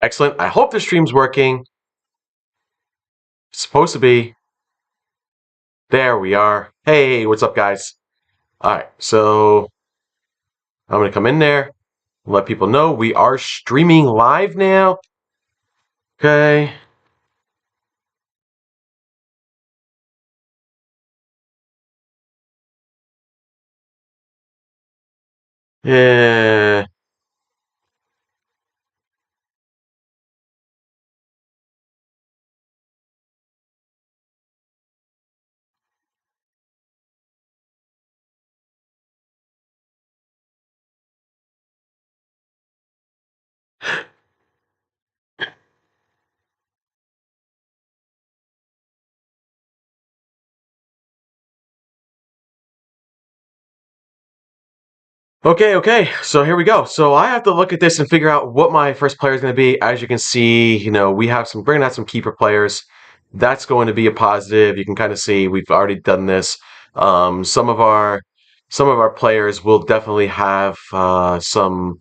Excellent. I hope the stream's working. It's supposed to be. There we are. Hey, what's up, guys? All right, so I'm gonna come in there, let people know we are streaming live now. Okay. Yeah. Okay. So here we go. So I have to look at this and figure out what my first player is going to be. As you can see, we have some bringing out some keeper players. That's going to be a positive. You can kind of see we've already done this. Um, some of our some of our players will definitely have some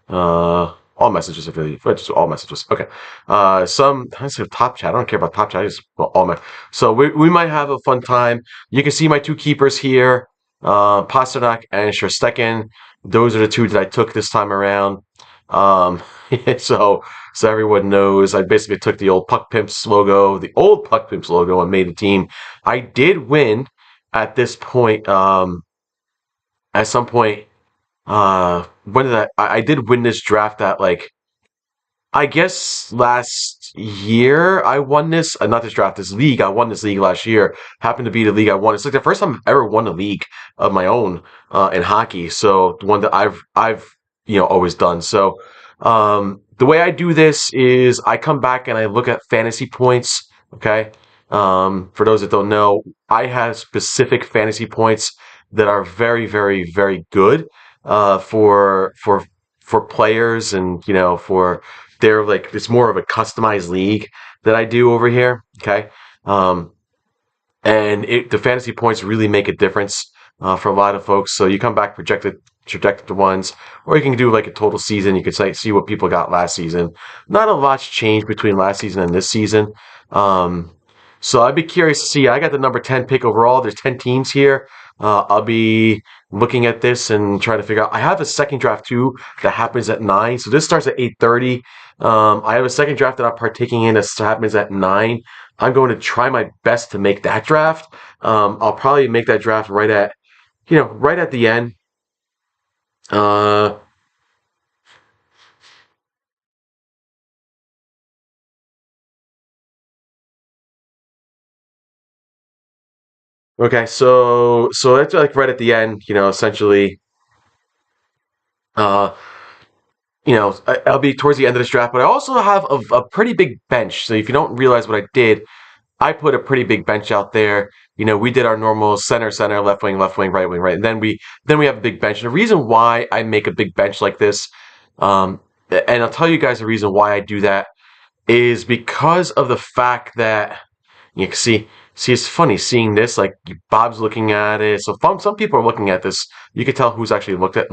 all messages if really just all messages. Okay. Some I say top chat. I don't care about top chat. I just well, all my. So we might have a fun time. You can see my two keepers here, Pasternak and Sherstekin. Those are the two that I took this time around. Um, so so everyone knows I basically took the old Puck Pimps logo, the old Puck Pimps logo, and made a team. I did win at this point. At some point when did I did win this draft at like I guess last year I won this not this draft, this league. I won this league last year. Happened to be the league I won. It's like the first time I've ever won a league of my own in hockey. So the one that I've always done. So the way I do this is I come back and I look at fantasy points. Okay. For those that don't know, I have specific fantasy points that are very good for players, and for they're like it's more of a customized league that I do over here. Okay, um, and the fantasy points really make a difference for a lot of folks. So you come back projected to ones, or you can do like a total season. You could see what people got last season. Not a lot's changed between last season and this season. Um, so I'd be curious to see. I got the number 10 pick overall. There's 10 teams here. I'll be looking at this and trying to figure out. I have a second draft too that happens at 9. So this starts at 8:30. I have a second draft that I'm partaking in that happens at 9. I'm going to try my best to make that draft. I'll probably make that draft right at the end. Uh, okay, so that's like right at the end. Essentially, uh, I'll be towards the end of this draft, but I also have a pretty big bench. So if you don't realize what I did, I put a pretty big bench out there. We did our normal center, left wing, right wing, right, and then we have a big bench. And the reason why I make a big bench like this, um, and I'll tell you guys the reason why I do that is because of the fact that you can see it's funny seeing this. Like Bob's looking at it, so some people are looking at this. You can tell who's actually looked at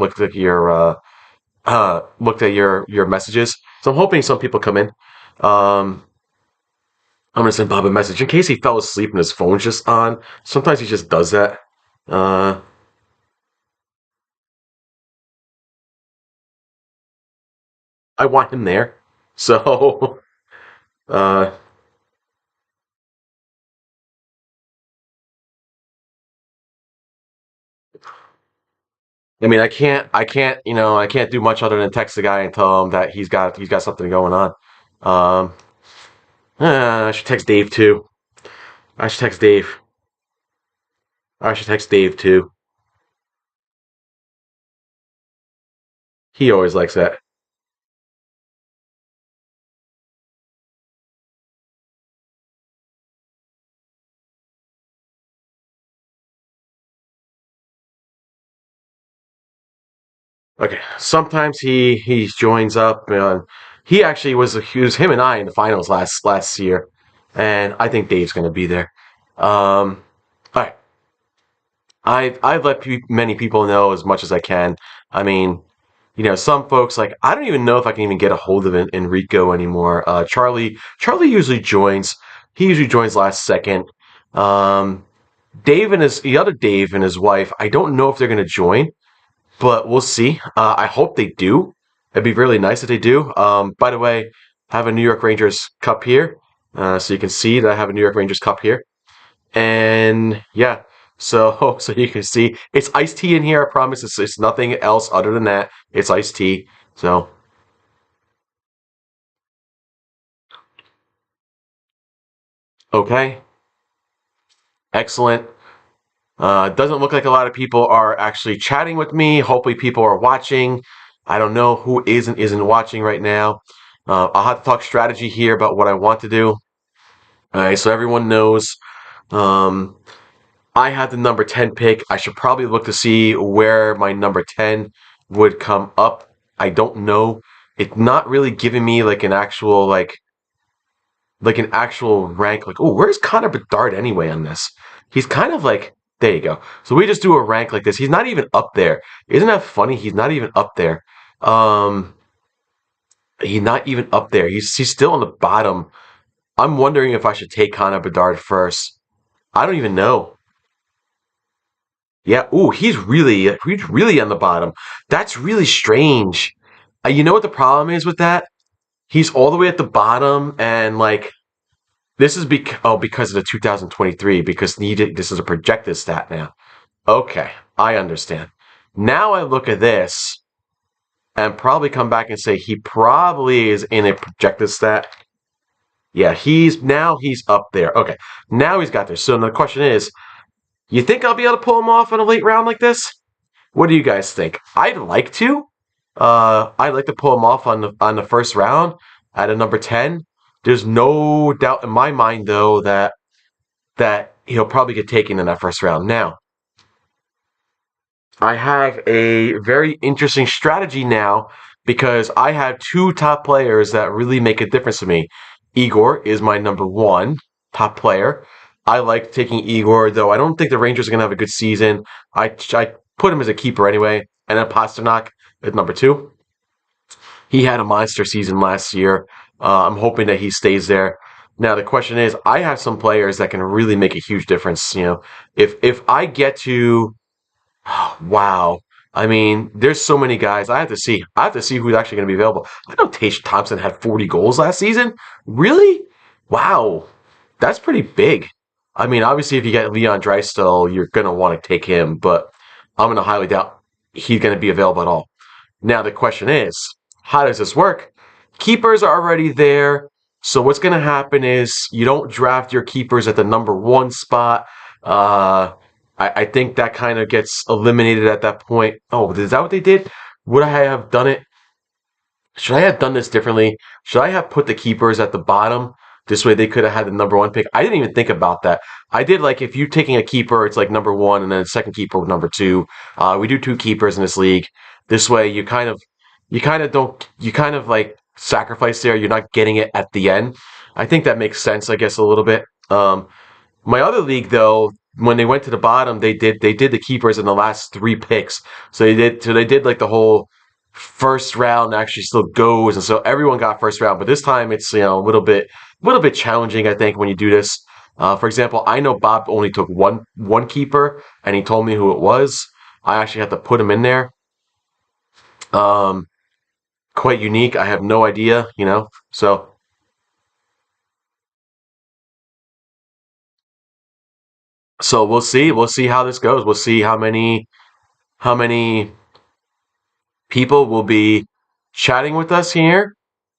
your messages. So I'm hoping some people come in. Um, I'm gonna send Bob a message in case he fell asleep and his phone's just on. Sometimes he just does that. Uh, I want him there. So, uh, I mean, I can't do much other than text the guy and tell him that he's got something going on. Um, I should text Dave too. I should text Dave. I should text Dave too. He always likes that. Okay. Sometimes he joins up. He actually was him and I in the finals last year, and I think Dave's going to be there. All right. I've let many people know as much as I can. I mean, some folks like I don't even know if I can even get a hold of Enrico anymore. Charlie usually joins. He usually joins last second. Um, Dave and his the other Dave and his wife. I don't know if they're going to join, but we'll see. I hope they do. It'd be really nice if they do. By the way, I have a New York Rangers cup here, so you can see that I have a New York Rangers cup here. And yeah, so so you can see it's iced tea in here. I promise it's nothing else other than that. It's iced tea. So okay, excellent. It doesn't look like a lot of people are actually chatting with me. Hopefully, people are watching. I don't know who isn't watching right now. I'll have to talk strategy here about what I want to do. All right, so everyone knows. Um, I had the number 10 pick. I should probably look to see where my number 10 would come up. I don't know. It's not really giving me like an actual rank. Like, oh, where's Connor Bedard anyway on this? He's kind of like there you go. So we just do a rank like this. He's not even up there. Isn't that funny? He's not even up there. Um, he's not even up there. He's still on the bottom. I'm wondering if I should take Connor Bedard first. I don't even know. Yeah, ooh, he's really on the bottom. That's really strange. You know what the problem is with that? He's all the way at the bottom, and like this is because of the 2023 because this is a projected stat now. Okay, I understand. Now I look at this and probably come back and say he probably is in a projected stat. Yeah, he's up there. Okay, now he's got there. So the question is, you think I'll be able to pull him off in a late round like this? What do you guys think? I'd like to. I'd like to pull him off on the first round at a number 10. There's no doubt in my mind though that he'll probably get taken in that first round. Now, I have a very interesting strategy now because I have two top players that really make a difference to me. Igor is my number one top player. I like taking Igor, though I don't think the Rangers are going to have a good season. I put him as a keeper anyway. And then Pasternak at number two. He had a monster season last year. I'm hoping that he stays there. Now the question is, I have some players that can really make a huge difference. If I get to wow. I mean, there's so many guys. I have to see. I have to see who's actually going to be available. I know Tage Thompson had 40 goals last season. Really? Wow. That's pretty big. I mean, obviously, if you get Leon Draisaitl, you're going to want to take him, but I'm going to highly doubt he's going to be available at all. Now, the question is, how does this work? Keepers are already there. So what's going to happen is you don't draft your keepers at the number one spot. I think that kind of gets eliminated at that point. Oh, is that what they did? Would I have done it? Should I have done this differently? Should I have put the keepers at the bottom? This way they could have had the number one pick. I didn't even think about that. I did like if you're taking a keeper, it's like number one, and then the second keeper with number two. We do two keepers in this league. This way you kind of like sacrifice there. You're not getting it at the end. I think that makes sense, I guess, a little bit. My other league, though, when they went to the bottom, they did the keepers in the last three picks. So they did like the whole first round actually still goes, and so everyone got first round. But this time it's a little bit challenging, I think, when you do this. For example, I know Bob only took one keeper, and he told me who it was. I actually had to put him in there. Um, Quite unique. I have no idea. So we'll see. We'll see how this goes. We'll see how many people will be chatting with us here.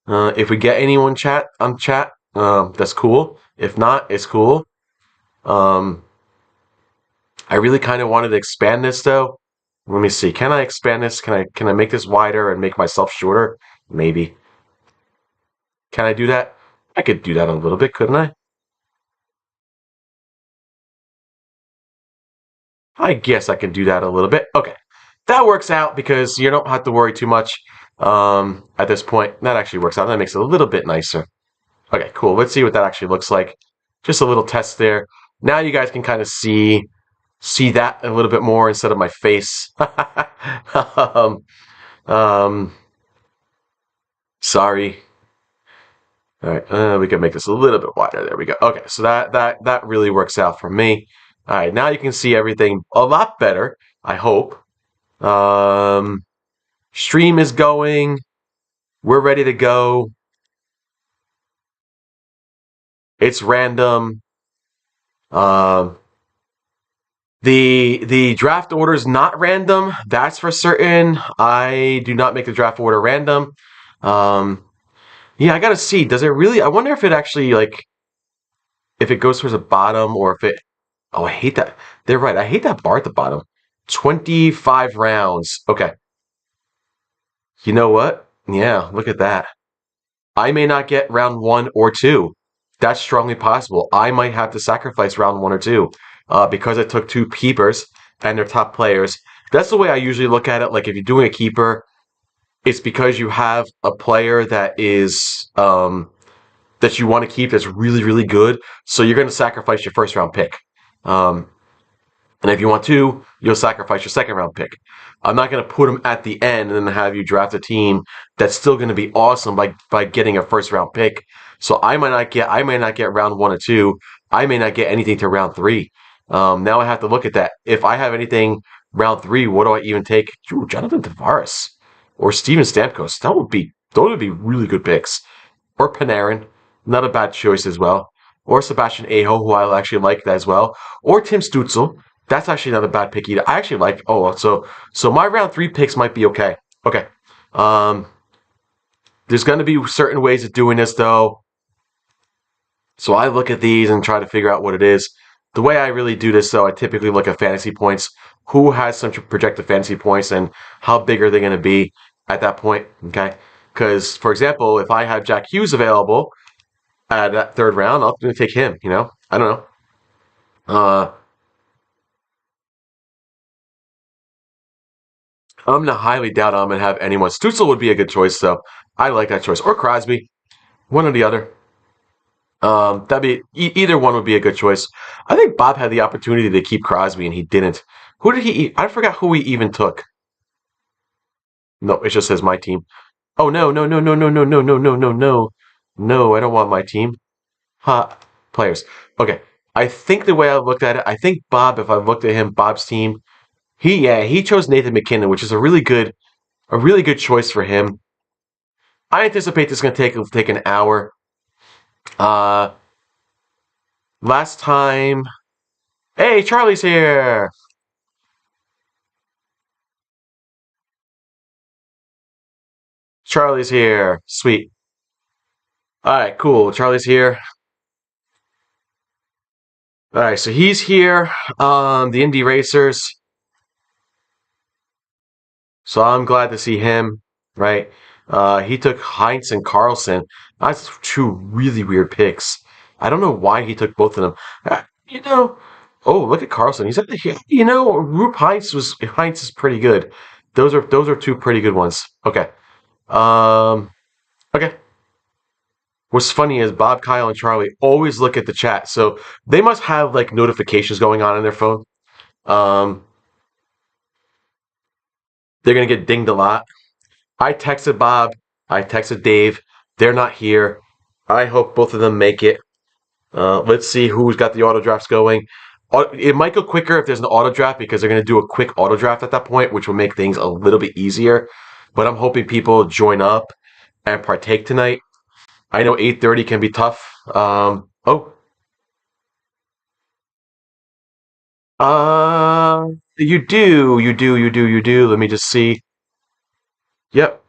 If we get anyone chat, that's cool. If not, it's cool. Um, I really kind of wanted to expand this though. Let me see. Can I expand this? Can I make this wider and make myself shorter? Maybe. Can I do that? I could do that a little bit, couldn't I? I guess I can do that a little bit. Okay. That works out because you don't have to worry too much at this point. That actually works out. That makes it a little bit nicer. Okay, cool. Let's see what that actually looks like. Just a little test there. Now you guys can kind of see that a little bit more instead of my face. um, Um, sorry. All right, we can make this a little bit wider. There we go. Okay, so that really works out for me. All right, now you can see everything a lot better. I hope. Um, Stream is going. We're ready to go. It's random. Um, the draft order is not random. That's for certain. I do not make the draft order random. Um, yeah, I gotta see. Does it really? I wonder if it actually like if it goes towards the bottom or if it. Oh, I hate that. They're right. I hate that bar at the bottom. 25 rounds. Okay. You know what? Yeah, look at that. I may not get round one or two. That's strongly possible. I might have to sacrifice round one or two because I took two keepers and they're top players. That's the way I usually look at it. Like if you're doing a keeper, it's because you have a player that is that you want to keep that's really really good. So you're going to sacrifice your first round pick. Um, and if you want to, you'll sacrifice your second round pick. I'm not going to put them at the end and then have you draft a team that's still going to be awesome by getting a first round pick. So I may not get round one or two. I may not get anything to round three. Now I have to look at that. If I have anything round three, what do I even take? Ooh, Jonathan Tavares or Steven Stamkos. Those would be really good picks. Or Panarin, not a bad choice as well. Or Sebastian Aho, who I actually like that as well. Or Tim Stutzel. That's actually not a bad pick either. I actually like. So my round three picks might be okay. Okay. Um, there's going to be certain ways of doing this though. So I look at these and try to figure out what it is. The way I really do this though, I typically look at fantasy points. Who has some projected fantasy points and how big are they going to be at that point? Okay. Because for example, if I have Jack Hughes available at that third round, I'm going to take him. I don't know. I'm going to highly doubt I'm going to have anyone. Stutzel would be a good choice though. I like that choice. Or Crosby, one or the other. That'd be either one would be a good choice. I think Bob had the opportunity to keep Crosby and he didn't. Who did he? I forgot who he even took. No, it just says my team. Oh no no no no no no no no no no no no! I don't want my team. Ha, players. Okay, I think the way I looked at it, I think Bob. If I looked at him, Bob's team, he chose Nathan McKinnon, which is a really good choice for him. I anticipate this is going to take an hour. Uh, Last time, hey, Charlie's here. Charlie's here. Sweet. All right, cool. Charlie's here. All right, so he's here. The Indy Racers. So I'm glad to see him. Right. He took Heinz and Carlson. That's two really weird picks. I don't know why he took both of them. You know. Oh, look at Carlson. He's at the. Roop Heinz is pretty good. Those are two pretty good ones. Okay. Um. Okay. What's funny is Bob, Kyle, and Charlie always look at the chat, so they must have like notifications going on their phone. Um, they're gonna get dinged a lot. I texted Bob. I texted Dave. They're not here. I hope both of them make it. Let's see who's got the auto drafts going. It might go quicker if there's an auto draft because they're going to do a quick auto draft at that point, which will make things a little bit easier. But I'm hoping people join up and partake tonight. I know 8:30 can be tough. You do. Let me just see. Yep.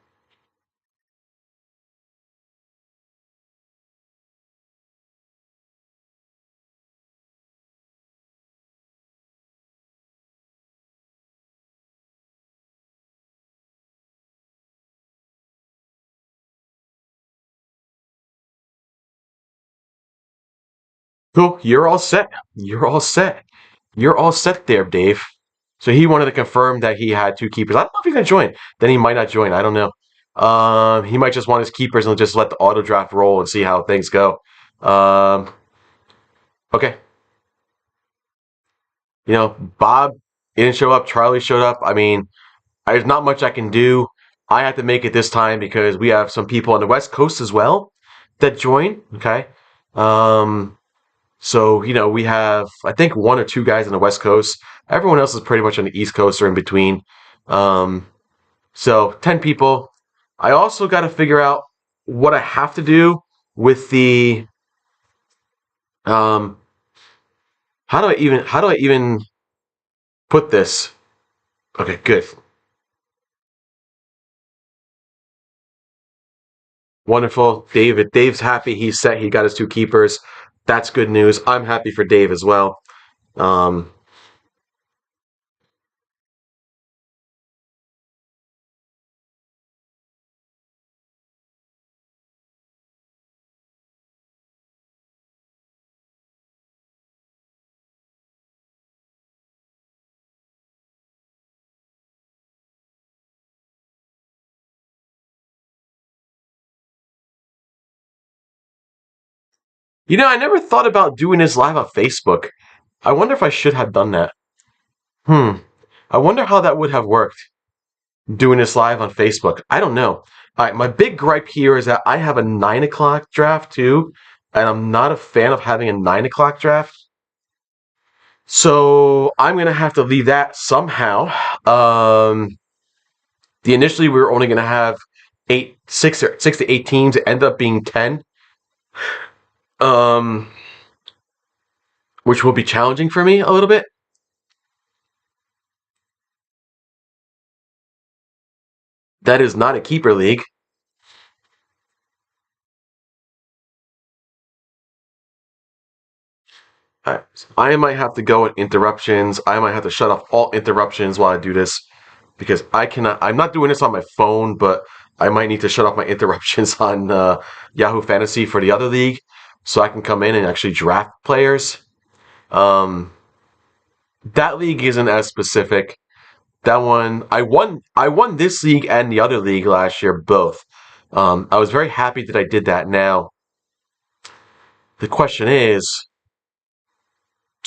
Cool. You're all set. You're all set. You're all set there, Dave. So he wanted to confirm that he had two keepers. I don't know if he's gonna join. Then he might not join. I don't know. He might just want his keepers and just let the auto draft roll and see how things go. Um, okay. Bob didn't show up. Charlie showed up. I mean, there's not much I can do. I had to make it this time because we have some people on the West Coast as well that join. Okay. Um, so, we have, I think, one or two guys on the West Coast. Everyone else is pretty much on the East Coast or in between. Um, so, 10 people. I also got to figure out what I have to do with the. Um, how do I even put this? Okay, good. Wonderful. Dave's happy. He's set. He got his two keepers. That's good news. I'm happy for Dave as well. Um, I never thought about doing this live on Facebook. I wonder if I should have done that. Hmm. I wonder how that would have worked doing this live on Facebook. I don't know. All right, my big gripe here is that I have a 9 o'clock draft too, and I'm not a fan of having a 9 o'clock draft. So I'm gonna have to leave that somehow. The initially we were only gonna have six to eight teams. It ended up being 10, um, which will be challenging for me a little bit. That is not a keeper league. I, I might have to go at interruptions. I might have to shut off all interruptions while I do this because I cannot. I'm not doing this on my phone, but I might need to shut off my interruptions on Yahoo Fantasy for the other league, so I can come in and actually draft players. Um, that league isn't as specific. That one, I won. I won this league and the other league last year, both. I was very happy that I did that. Now the question is,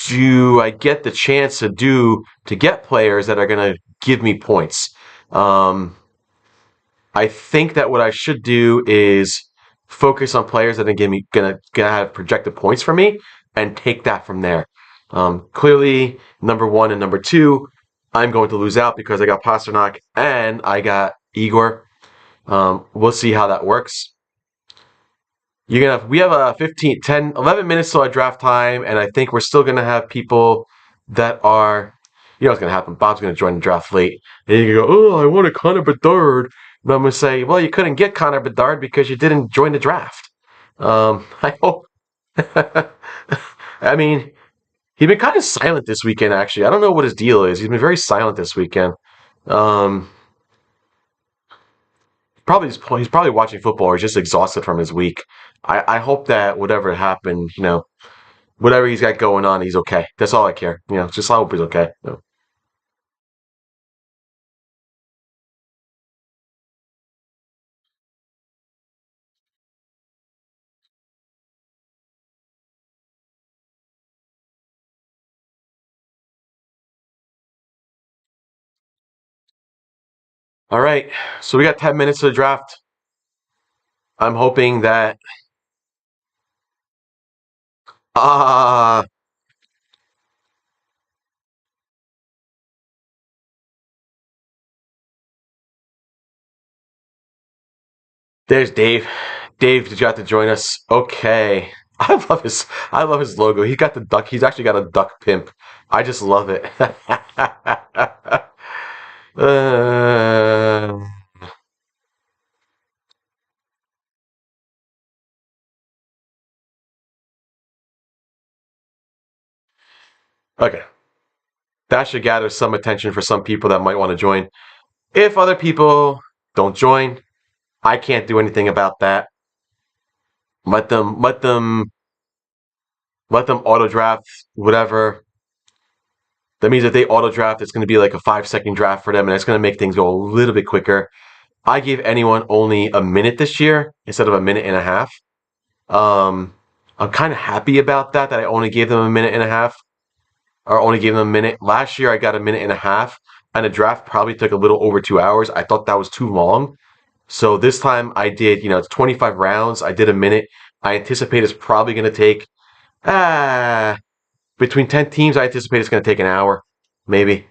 do I get the chance to get players that are going to give me points? Um, I think that what I should do is focus on players that are gonna have projected points for me and take that from there. Clearly, number one and number two, I'm going to lose out because I got Pasternak and I got Igor. We'll see how that works. We have a 15, 10, 11 minutes till our draft time, and I think we're still gonna have people that are, what's gonna happen. Bob's gonna join the draft late, and you can go, oh, I want a Connor Bedard, and I'm gonna say, well, you couldn't get Connor Bedard because you didn't join the draft. I hope. I mean, he's been kind of silent this weekend. Actually, I don't know what his deal is. He's been very silent this weekend. Um, he's probably watching football or he's just exhausted from his week. I hope that whatever happened, whatever he's got going on, he's okay. That's all I care. Just I hope he's okay. All right, so we got 10 minutes to the draft. I'm hoping that ah, there's Dave. Dave, did you have to join us? Okay. I love his logo. He got the duck. He's actually got a duck pimp. I just love it. uh, okay. That should gather some attention for some people that might want to join. If other people don't join, I can't do anything about that. Let them let them auto draft whatever. That means if they auto draft, it's going to be like a 5 second draft for them, and it's going to make things go a little bit quicker. I gave anyone only a minute this year instead of a minute and a half. Um, I'm kind of happy about that. That I only gave them a minute and a half, or only gave them a minute. Last year, I got a minute and a half, and the draft probably took a little over 2 hours. I thought that was too long. So this time I did, it's 25 rounds. I did a minute. I anticipate it's probably going to take, ah, between 10 teams, I anticipate it's going to take an hour. Maybe.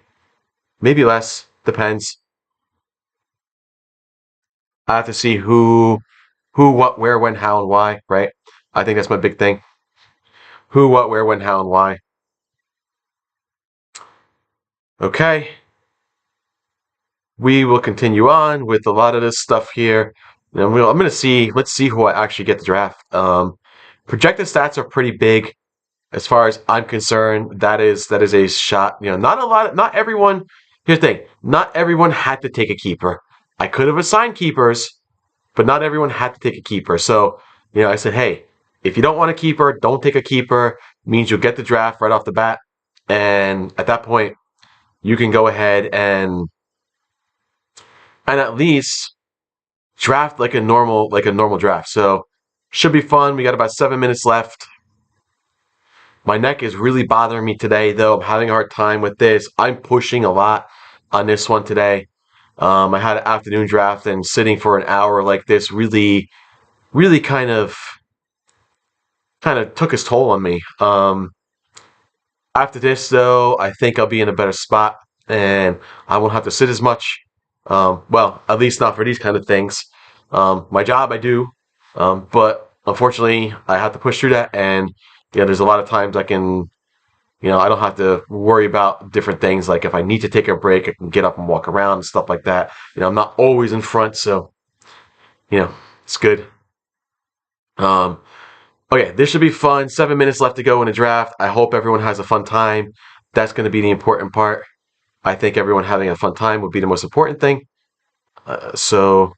Maybe less. Depends. I have to see who, what, where, when, how, and why, right? I think that's my big thing. Who, what, where, when, how, and why. Okay. We will continue on with a lot of this stuff here. And I'm going to see, let's see who I actually get the draft. Projected stats are pretty big as far as I'm concerned. That is a shot. Not a lot, not everyone. Here's the thing: not everyone had to take a keeper. I could have assigned keepers, but not everyone had to take a keeper. So, I said, hey, if you don't want a keeper, don't take a keeper. It means you'll get the draft right off the bat, and at that point, you can go ahead and at least draft like a normal draft. So, should be fun. We got about 7 minutes left. My neck is really bothering me today, though. I'm having a hard time with this. I'm pushing a lot on this one today. I had an afternoon draft, and sitting for an hour like this really, really kind of took its toll on me. After this, though, I think I'll be in a better spot, and I won't have to sit as much. Well, at least not for these kind of things. My job I do, but unfortunately, I have to push through that, and there's a lot of times I can. I don't have to worry about different things. Like if I need to take a break, I can get up and walk around and stuff like that. I'm not always in front, so it's good. Um, okay, this should be fun. 7 minutes left to go in the draft. I hope everyone has a fun time. That's going to be the important part. I think everyone having a fun time would be the most important thing. So,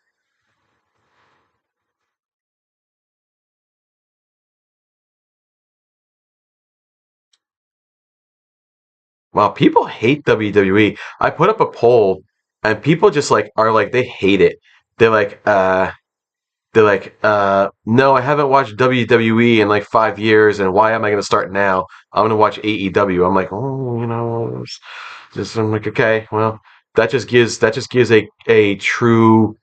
wow, people hate WWE. I put up a poll, and people just are like they hate it. They're like, no, I haven't watched WWE in like 5 years, and why am I going to start now? I'm going to watch AEW. I'm like, oh, I'm like, okay, well, that just gives a true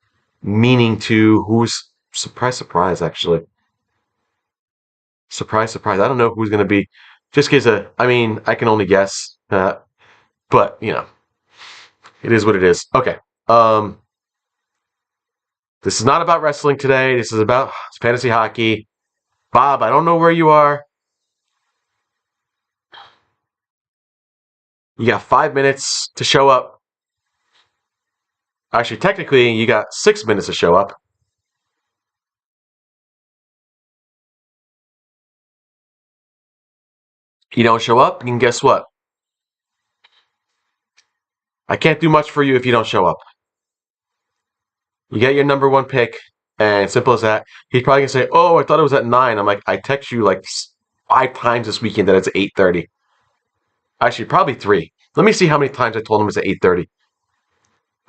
meaning to who's surprise, surprise. Actually, surprise, surprise. I don't know who's going to be. Just gives a. I mean, I can only guess, but it is what it is. Okay. Um, this is not about wrestling today. This is about fantasy hockey. Bob, I don't know where you are. You got 5 minutes to show up. Actually, technically, you got 6 minutes to show up. You don't show up, and guess what? I can't do much for you if you don't show up. You get your number one pick, and simple as that. He's probably gonna say, "Oh, I thought it was at 9." I'm like, I text you like 5 times this weekend that it's 8:30. Actually, probably three. Let me see how many times I told him it's at 8:30.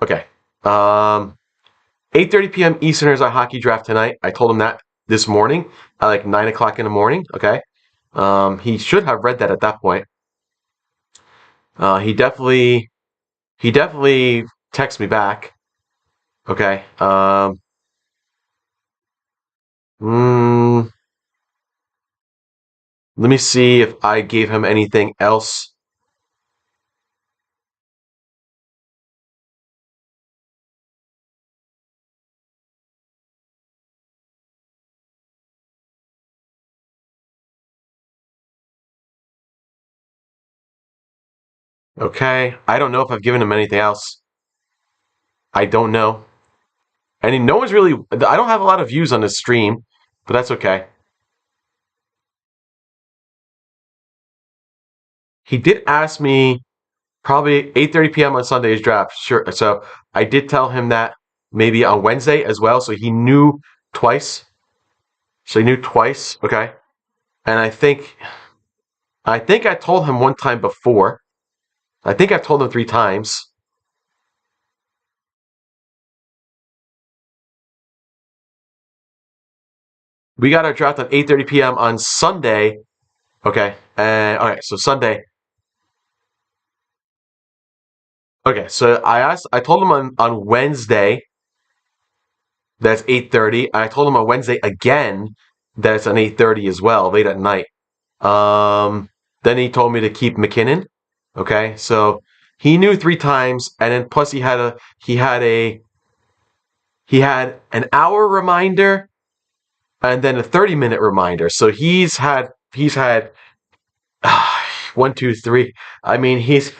Okay. 8:30 p.m. Eastern is our hockey draft tonight. I told him that this morning at like 9 o'clock in the morning. Okay. He should have read that at that point. He definitely texted me back. Okay. Mm, Let me see if I gave him anything else. Okay. I don't know if I've given him anything else. I don't know. And no one's really. I don't have a lot of views on this stream, but that's okay. He did ask me probably 8:30 p.m. on Sunday's draft. Sure. So I did tell him that maybe on Wednesday as well. So he knew twice. So he knew twice. Okay. And I think I told him one time before. I think I've told him 3 times. We got our draft at 8:30 p.m. on Sunday. Okay. And all right. So Sunday. Okay, so I told him on Wednesday that's 8:30. I told him on Wednesday again that it's on 8:30 as well, late at night. Um, then he told me to keep McKinnon. Okay, so he knew three times, and then plus he had a he had an hour reminder and then a 30-minute reminder. So he's had 1, 2, 3. I mean, he's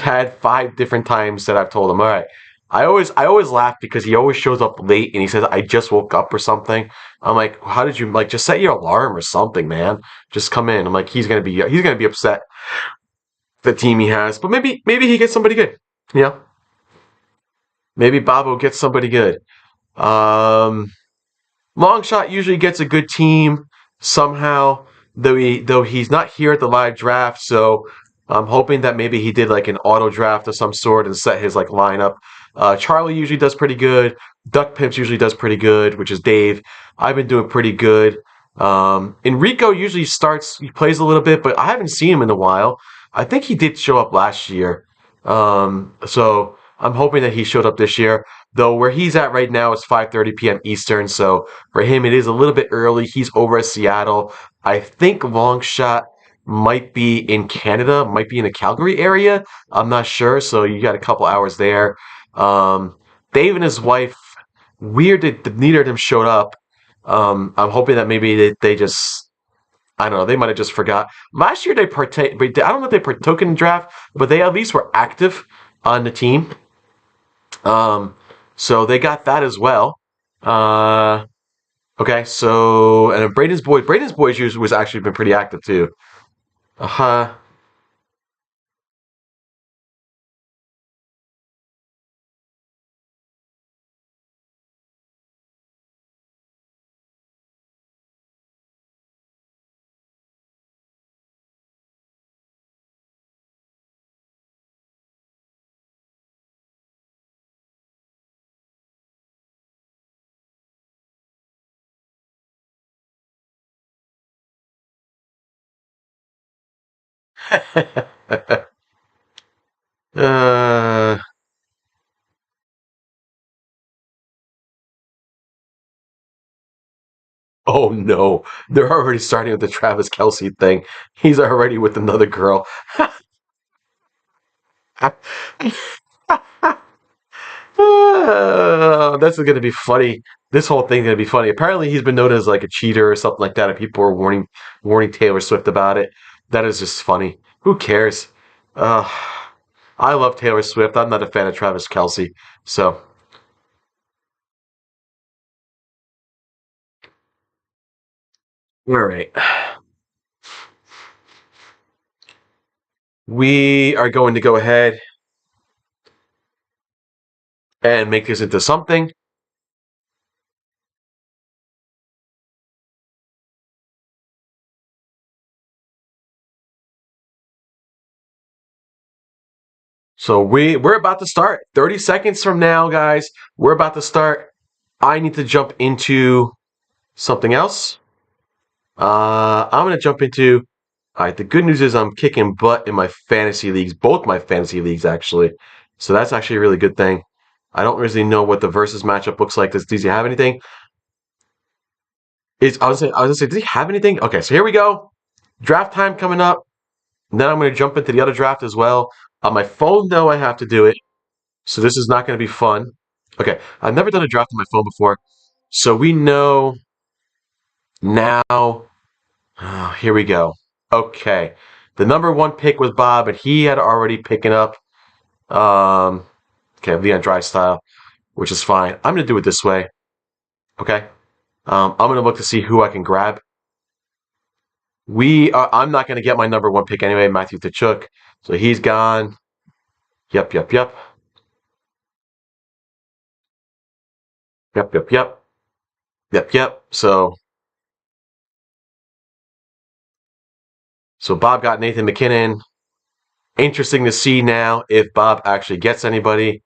had five different times that I've told him, all right. I always laugh because he always shows up late and he says, I just woke up or something. I'm like, how did you like just set your alarm or something, man? Just come in. I'm like, he's gonna be upset the team he has. But maybe he gets somebody good. You know? Maybe Bobo gets somebody good. Um Longshot usually gets a good team somehow, though he's not here at the live draft. So I'm hoping that maybe he did like an auto draft of some sort and set his like lineup. Charlie usually does pretty good. Duck Pimps usually does pretty good, which is Dave. I've been doing pretty good. Enrico usually starts, he plays a little bit, but I haven't seen him in a while. I think he did show up last year. So I'm hoping that he showed up this year. Though where he's at right now is 5:30 p.m. Eastern, so for him it is a little bit early. He's over at Seattle. I think Longshot might be in Canada, might be in the Calgary area. I'm not sure, so you got a couple hours there. Um, Dave and his wife, weird that neither of them showed up. I'm hoping that maybe they just, I don't know, they might have just forgot. Last year they partake, I don't know if they partook in the draft, but they at least were active on the team. Um, so they got that as well. Uh, okay, so and then Braden's boys was actually been pretty active too. Uh huh. uh, oh no, they're already starting with the Travis Kelsey thing. He's already with another girl. That's going to be funny. This whole thing's going to be funny. Apparently, he's been known as like a cheater or something like that, and people are warning Taylor Swift about it. That is just funny. Who cares? Uh, I love Taylor Swift. I'm not a fan of Travis Kelsey. So, all right, we are going to go ahead and make this into something. So we're about to start. 30 seconds from now, guys. We're about to start. I need to jump into something else. I'm going to jump into. All right, the good news is I'm kicking butt in my fantasy leagues, both my fantasy leagues, actually. So that's actually a really good thing. I don't really know what the versus matchup looks like. Does he have anything? I was gonna say, does he have anything? Okay, so here we go. Draft time coming up. And then I'm going to jump into the other draft as well. On my phone, though, I have to do it. So this is not going to be fun. Okay, I've never done a draft on my phone before. So we know now. Here we go. Okay. The number one pick was Bob, and he had already picking up um okay, Leon Drystyle, which is fine. I'm gonna do it this way. Okay. I'm gonna look to see who I can grab. I'm not gonna get my number one pick anyway, Matthew Tkachuk. So he's gone. Yep, yep, yep. Yep, yep, yep. Yep, yep. So Bob got Nathan McKinnon. Interesting to see now if Bob actually gets anybody.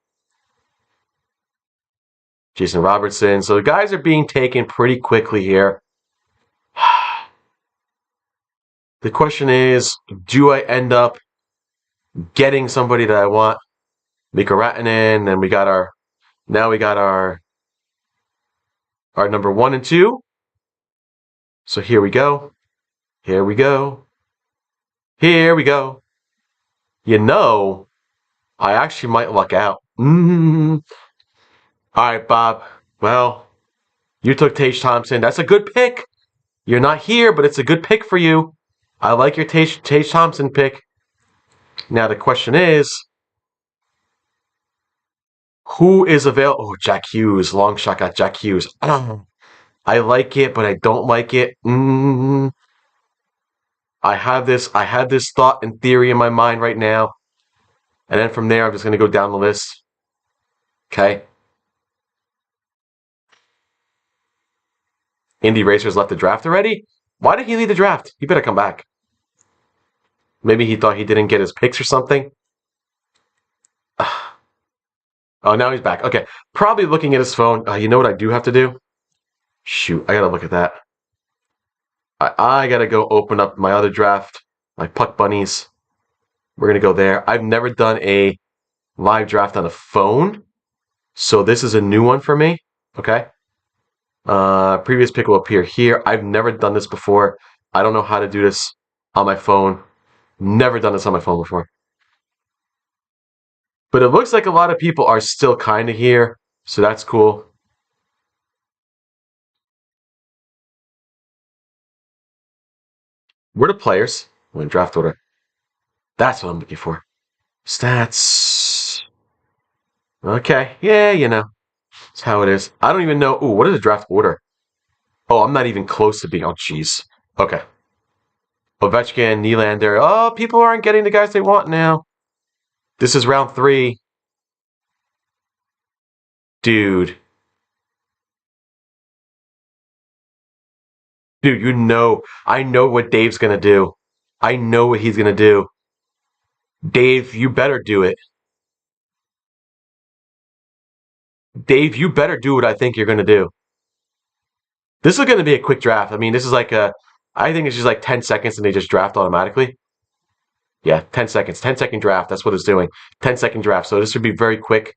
Jason Robertson. So the guys are being taken pretty quickly here. The question is, do I end up getting somebody that I want? Mikko Rantanen, and we got our now we got our number 1 and 2. So here we go. Here we go. Here we go. You know, I actually might luck out. All right, Bob. Well, you took Tage Thompson. That's a good pick. You're not here, but it's a good pick for you. I like your Tage Thompson pick. Now the question is, who is available? Oh, Jack Hughes. Long shot got Jack Hughes. I like it, but I don't like it. I have this thought and theory in my mind right now. And then from there, I'm just going to go down the list. Okay. Indy Racers left the draft already? Why did he leave the draft? He better come back. Maybe he thought he didn't get his picks or something. Oh, now he's back. Okay. Probably looking at his phone. You know what I do have to do? Shoot, I got to look at that. I got to go open up my other draft, my Puck Bunnies. We're going to go there. I've never done a live draft on a phone, so this is a new one for me. Okay. Previous pick will appear here. I've never done this before. I don't know how to do this on my phone. Never done this on my phone before. But it looks like a lot of people are still kind of here, so that's cool. We're the players. We're in draft order. That's what I'm looking for. Stats. Okay. Yeah, you know. That's how it is. I don't even know. Ooh, what is the draft order? Oh, I'm not even close to being. Oh, jeez. Okay. Ovechkin, Nylander. Oh, people aren't getting the guys they want now. This is round 3. Dude. Dude, you know. I know what Dave's going to do. I know what he's going to do. Dave, you better do it. Dave, you better do what I think you're going to do. This is going to be a quick draft. I mean, this is like I think it's just like 10 seconds and they just draft automatically. Yeah, 10 seconds. 10-second draft. That's what it's doing. 10-second draft. So this should be very quick.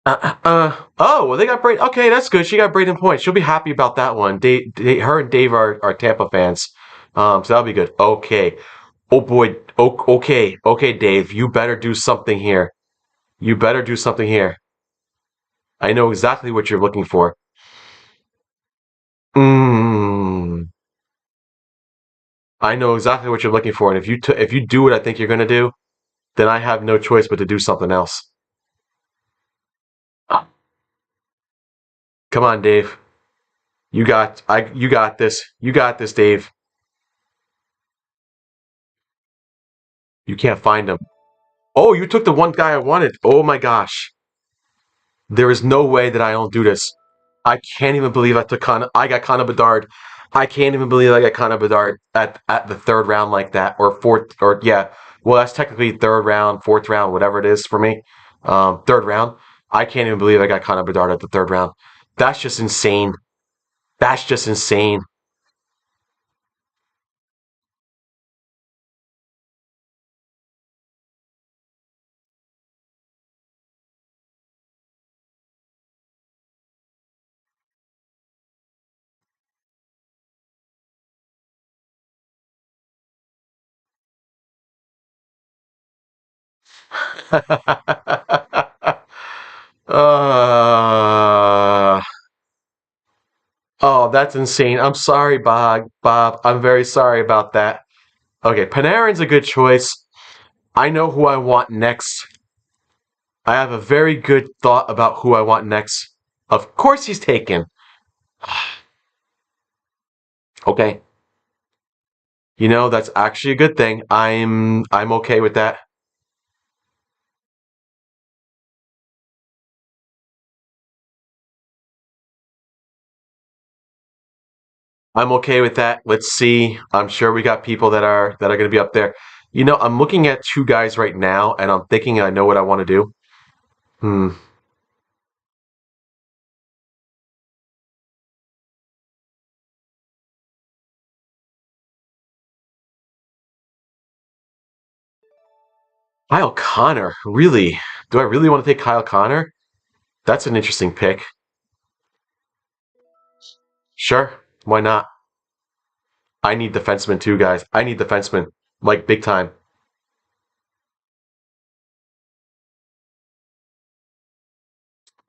Oh, well, they got Braden. Okay, that's good. She got Braden Point. She'll be happy about that one. Her and Dave are Tampa fans. So that'll be good. Okay. Oh boy. Okay. Okay, Dave. You better do something here. You better do something here. I know exactly what you're looking for. Mm. I know exactly what you're looking for, and if you do what I think you're going to do, then I have no choice but to do something else. Ah, come on, Dave. You got this. You got this, Dave. You can't find him. Oh, you took the one guy I wanted. Oh my gosh. There is no way that I don't do this. I can't even believe I got Connor Bedard. I can't even believe I got Connor Bedard at the third round like that, or fourth, or yeah. Well, that's technically third round, fourth round, whatever it is for me. Third round. I can't even believe I got Connor Bedard at the third round. That's just insane. That's just insane. uh, oh, that's insane. I'm sorry, Bob. Bob, I'm very sorry about that. Okay, Panarin's a good choice. I know who I want next. I have a very good thought about who I want next. Of course he's taken. Okay. You know, that's actually a good thing. I'm okay with that. I'm okay with that. Let's see. I'm sure we got people that are going to be up there. You know, I'm looking at 2 guys right now and I'm thinking I know what I want to do. Hmm. Kyle Connor, really? Do I really want to take Kyle Connor? That's an interesting pick. Sure, why not? I need defensemen too, guys. I need defensemen, like big time.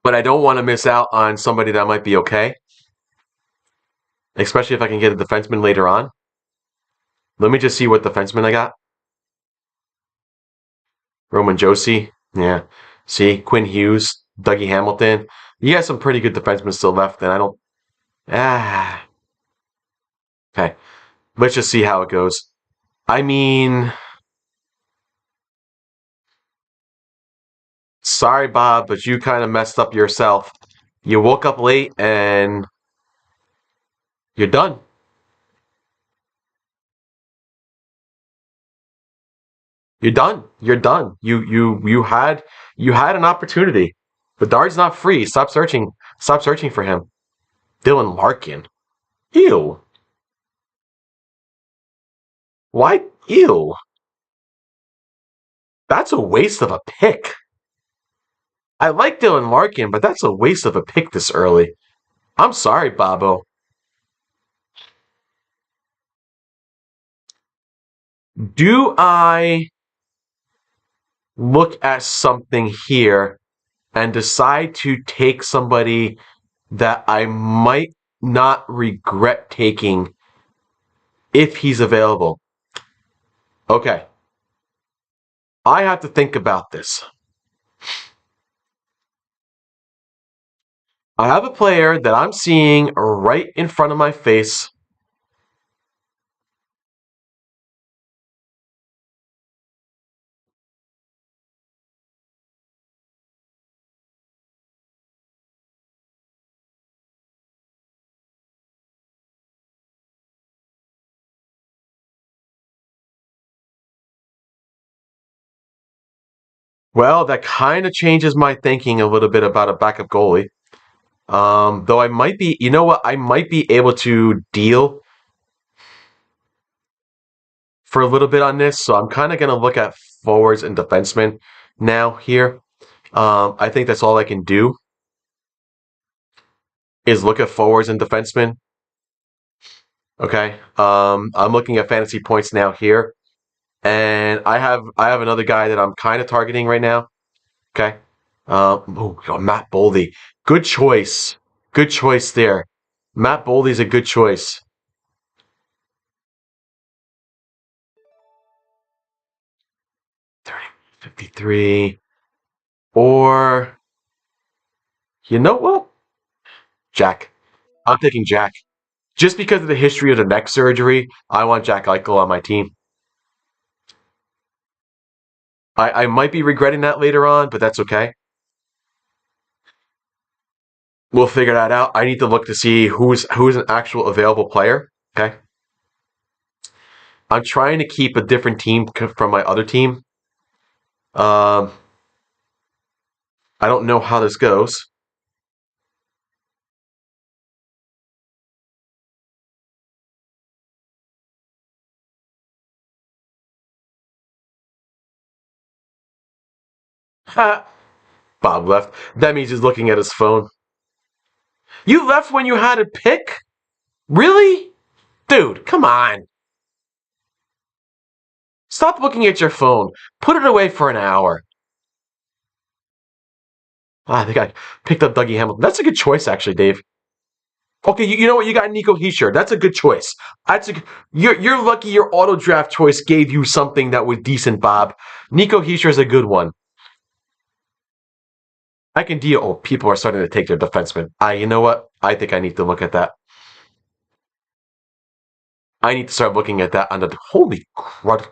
But I don't want to miss out on somebody that might be okay, especially if I can get a defenseman later on. Let me just see what defenseman I got. Roman Josi, yeah. See, Quinn Hughes, Dougie Hamilton. You got some pretty good defensemen still left, and I don't. Ah, okay. Let's just see how it goes. I mean, sorry, Bob, but you kind of messed up yourself. You woke up late and you're done. You're done. You're done. You had an opportunity. Bedard's not free. Stop searching. Stop searching for him. Dylan Larkin. Ew. Why? Ew. That's a waste of a pick. I like Dylan Larkin, but that's a waste of a pick this early. I'm sorry, Bobo. Do I look at something here and decide to take somebody that I might not regret taking if he's available? Okay. I have to think about this. I have a player that I'm seeing right in front of my face. Well, that kind of changes my thinking a little bit about a backup goalie. Though I might be, you know what, I might be able to deal for a little bit on this. So I'm kind of going to look at forwards and defensemen now here. I think that's all I can do is look at forwards and defensemen. Okay. I'm looking at fantasy points now here, and I have another guy that I'm kind of targeting right now. Okay. Matt Boldy. Good choice. Good choice there. Matt Boldy's a good choice. 30, 53. Or, you know what? Jack. I'm taking Jack. Just because of the history of the neck surgery, I want Jack Eichel on my team. I might be regretting that later on, but that's okay. We'll figure that out. I need to look to see who's an actual available player. Okay. I'm trying to keep a different team from my other team. Um, I don't know how this goes. Ha! Bob left. That means he's looking at his phone. You left when you had a pick? Really? Dude, come on. Stop looking at your phone. Put it away for an hour. I think I picked up Dougie Hamilton. That's a good choice, actually, Dave. Okay, you know what? You got Nico Heischer. That's a good choice. You're lucky your auto draft choice gave you something that was decent, Bob. Nico Heischer is a good one. I can deal. Oh, people are starting to take their defenseman. You know what? I think I need to look at that. I need to start looking at that on the holy crapola.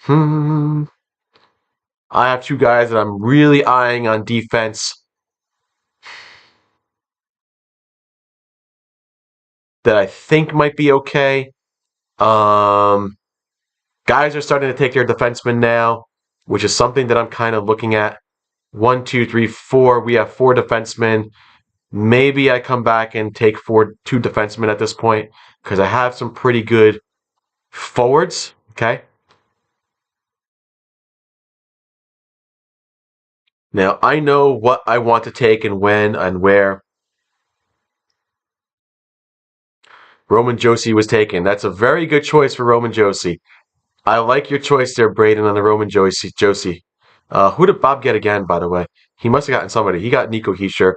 Hmm. I have two guys that I'm really eyeing on defense that I think might be okay. Um, Guys are starting to take their defensemen now, which is something that I'm kind of looking at. One, two, three, four. We have four defensemen. Maybe I come back and take two defensemen at this point because I have some pretty good forwards. Okay. Now, I know what I want to take and when and where. Roman Josie was taken. That's a very good choice for Roman Josie. I like your choice there, Braden, on the Roman Josie. Who did Bob get again, by the way? He must have gotten somebody. He got Nico Heischer.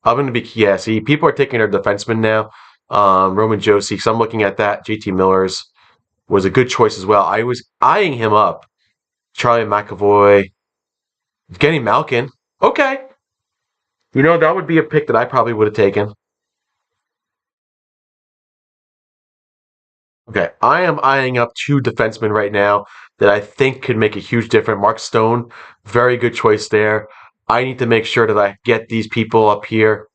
I'm going to be, yeah, see, people are taking their defensemen now. Roman Josie, so I'm looking at that. JT Miller's was a good choice as well. I was eyeing him up. Charlie McAvoy, Evgeny Malkin. Okay. That would be a pick that I probably would have taken. Okay, I am eyeing up two defensemen right now that I think could make a huge difference. Mark Stone, very good choice there. I need to make sure that I get these people up here.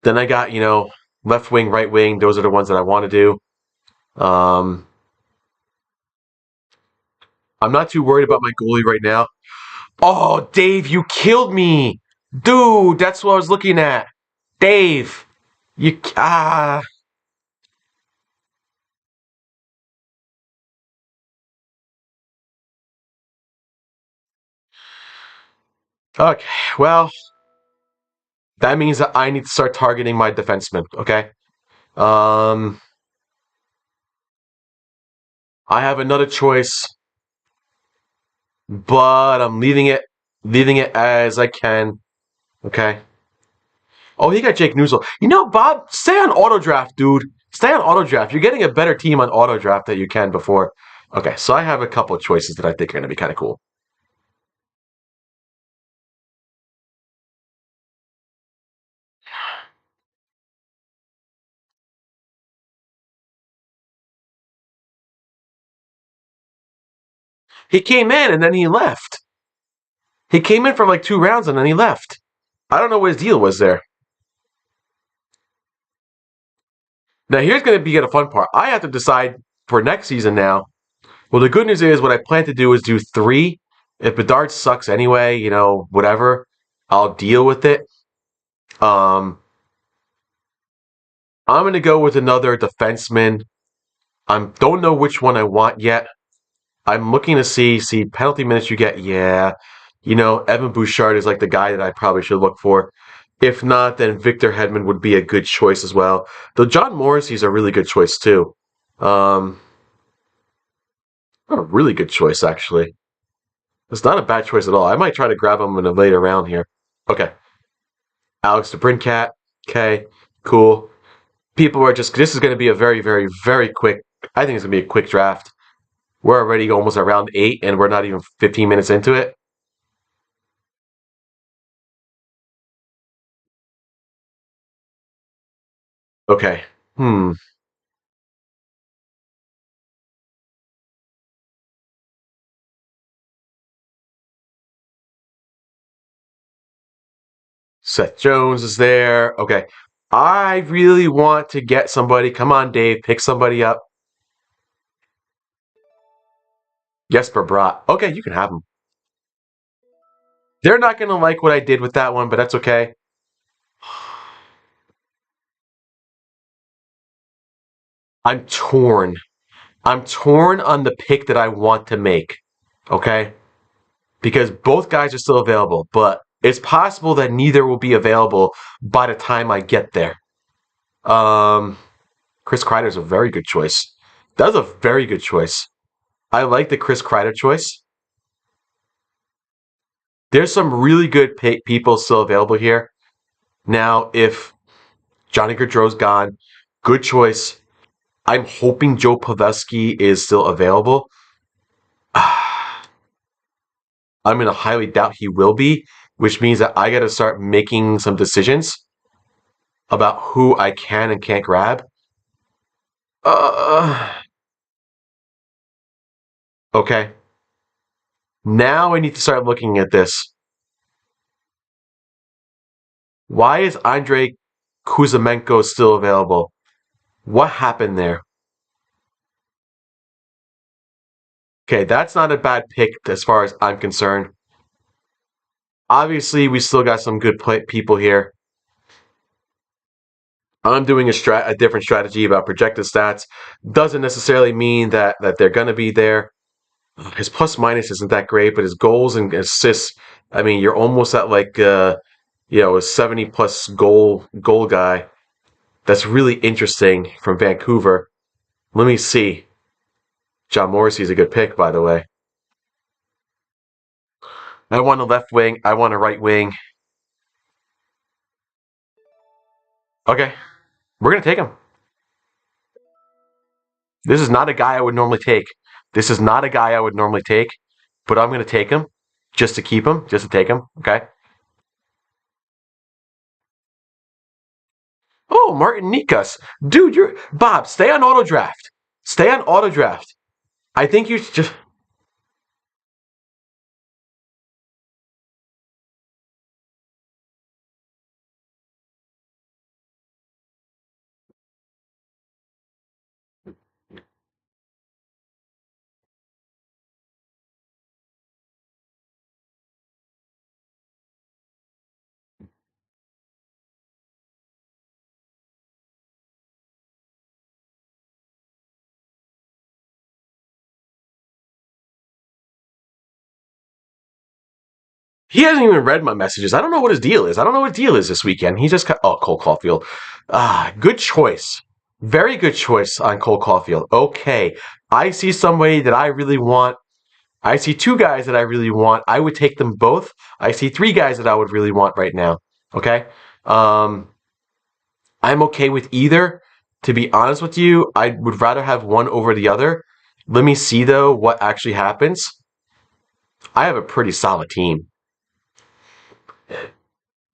Then I got, left wing, right wing. Those are the ones that I want to do. I'm not too worried about my goalie right now. Oh, Dave, you killed me. Dude, that's what I was looking at. Dave, you. Okay, well, that means that I need to start targeting my defensemen, okay? Um, I have another choice, but I'm leaving it as I can. Okay. Oh, he got Jake Newsel. Bob, stay on auto draft, dude. Stay on auto draft. You're getting a better team on auto draft than you can before. Okay, so I have a couple of choices that I think are going to be kind of cool. He came in and then he left. He came in for like 2 rounds and then he left. I don't know what his deal was there. Now here's going to be the fun part. I have to decide for next season now. Well, the good news is what I plan to do is do three. If Bedard sucks anyway, whatever, I'll deal with it. Um, I'm going to go with another defenseman. I don't know which one I want yet. I'm looking to see penalty minutes you get. Yeah, Evan Bouchard is like the guy that I probably should look for. If not, then Victor Hedman would be a good choice as well. Though John Morrissey's a really good choice too. Um, a really good choice actually. It's not a bad choice at all. I might try to grab him in a later round here. Okay, Alex DeBrincat. Okay, cool. People are just. This is going to be a very, very, very quick. I think it's going to be a quick draft. We're already almost at round 8, and we're not even 15 minutes into it. Okay. Seth Jones is there. Okay. I really want to get somebody. Come on, Dave. Pick somebody up. Jesper Bratt. Okay, you can have him. They're not going to like what I did with that one, but that's okay. I'm torn. I'm torn on the pick that I want to make. Okay? Because both guys are still available, but it's possible that neither will be available by the time I get there. Um, Chris Kreider's a very good choice. That's a very good choice. I like the Chris Kreider choice. There's some really good people still available here. Now, if Johnny Gaudreau's gone, good choice. I'm hoping Joe Pavelski is still available. I'm going to highly doubt he will be, which means that I got to start making some decisions about who I can and can't grab. Uh, okay. Now I need to start looking at this. Why is Andrei Kuzmenko still available? What happened there? Okay, that's not a bad pick as far as I'm concerned. Obviously, we still got some good people here. I'm doing a different strategy about projected stats. Doesn't necessarily mean that they're going to be there. His plus minus isn't that great, but his goals and assists, I mean, you're almost at like a 70 plus goal guy. That's really interesting from Vancouver. Let me see. John Morrissey's a good pick, by the way. I want a left wing. I want a right wing. Okay, we're gonna take him. This is not a guy I would normally take. This is not a guy I would normally take, but I'm gonna take him just to keep him, just to take him. Okay. Oh, Martin Nikas, dude, you're Bob. Stay on auto draft. Stay on auto draft. I think you just. He hasn't even read my messages. I don't know what his deal is. I don't know what his deal is this weekend. He just got. Oh, Cole Caulfield. Good choice. Very good choice on Cole Caulfield. Okay. I see somebody that I really want. I see two guys that I really want. I would take them both. I see three guys that I would really want right now. Okay. Um, I'm okay with either. To be honest with you, I would rather have one over the other. Let me see though what actually happens. I have a pretty solid team.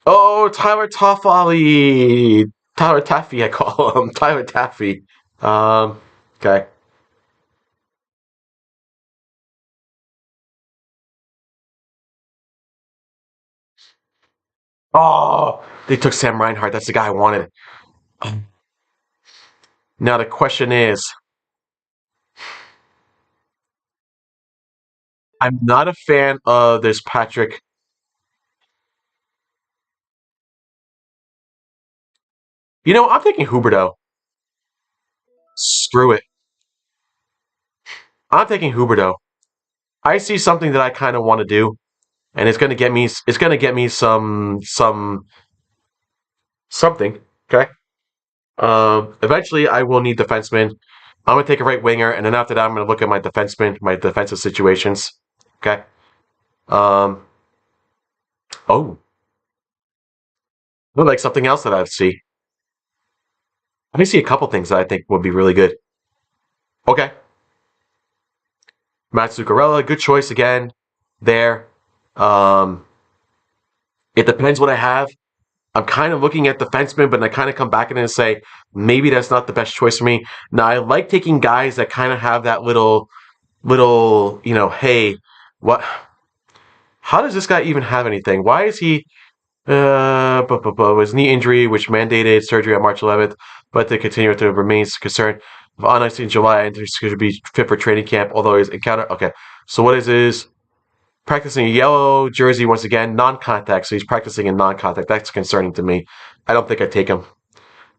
Oh, Tyler Toffoli. Tyler Taffy, I call him. Tyler Taffy. Um, okay. Oh, they took Sam Reinhart. That's the guy I wanted. Now the question is, I'm not a fan of this Patrick. I'm thinking Huberto. Screw it. I'm taking Huberto. I see something that I kind of want to do, and it's going to get me. It's going to get me something. Okay. Eventually, I will need defensemen. I'm gonna take a right winger, and then after that, I'm gonna look at my defensemen, my defensive situations. Okay. Um. Oh, look like something else that I see. I see a couple things that I think would be really good. Okay. Matt Zuccarello, good choice again. There. Um. It depends what I have. I'm kind of looking at defensemen, but I kind of come back in and say maybe that's not the best choice for me. Now I like taking guys that kind of have that little, hey, what? How does this guy even have anything? Why is he? His knee injury, which mandated surgery on March 11th, but to continue to remains concerned. On ice in July, and he's going to be fit for training camp. Although he's encountered. Okay, so what is his practicing a yellow jersey once again, non-contact. So he's practicing in non-contact. That's concerning to me. I don't think I'd take him.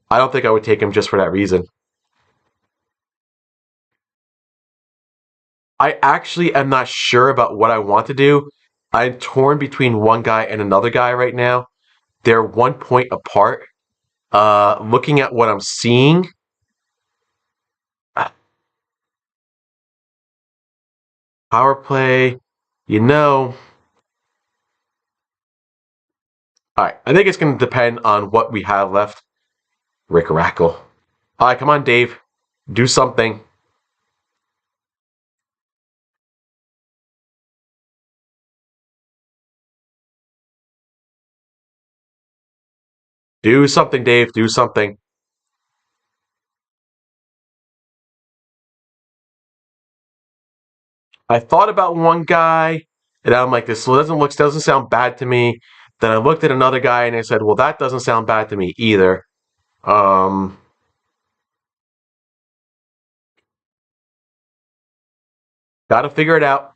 I don't think I would take him just for that reason. I actually am not sure about what I want to do. I'm torn between one guy and another guy right now. They're 1 point apart. Looking at what I'm seeing, uh, power play, you know. All right, I think it's going to depend on what we have left. Rick Rackle. All right, come on, Dave. Do something. Do something, Dave. Do something. I thought about one guy, and I'm like, this doesn't sound bad to me. Then I looked at another guy, and I said, well, that doesn't sound bad to me either. Um, Got to figure it out.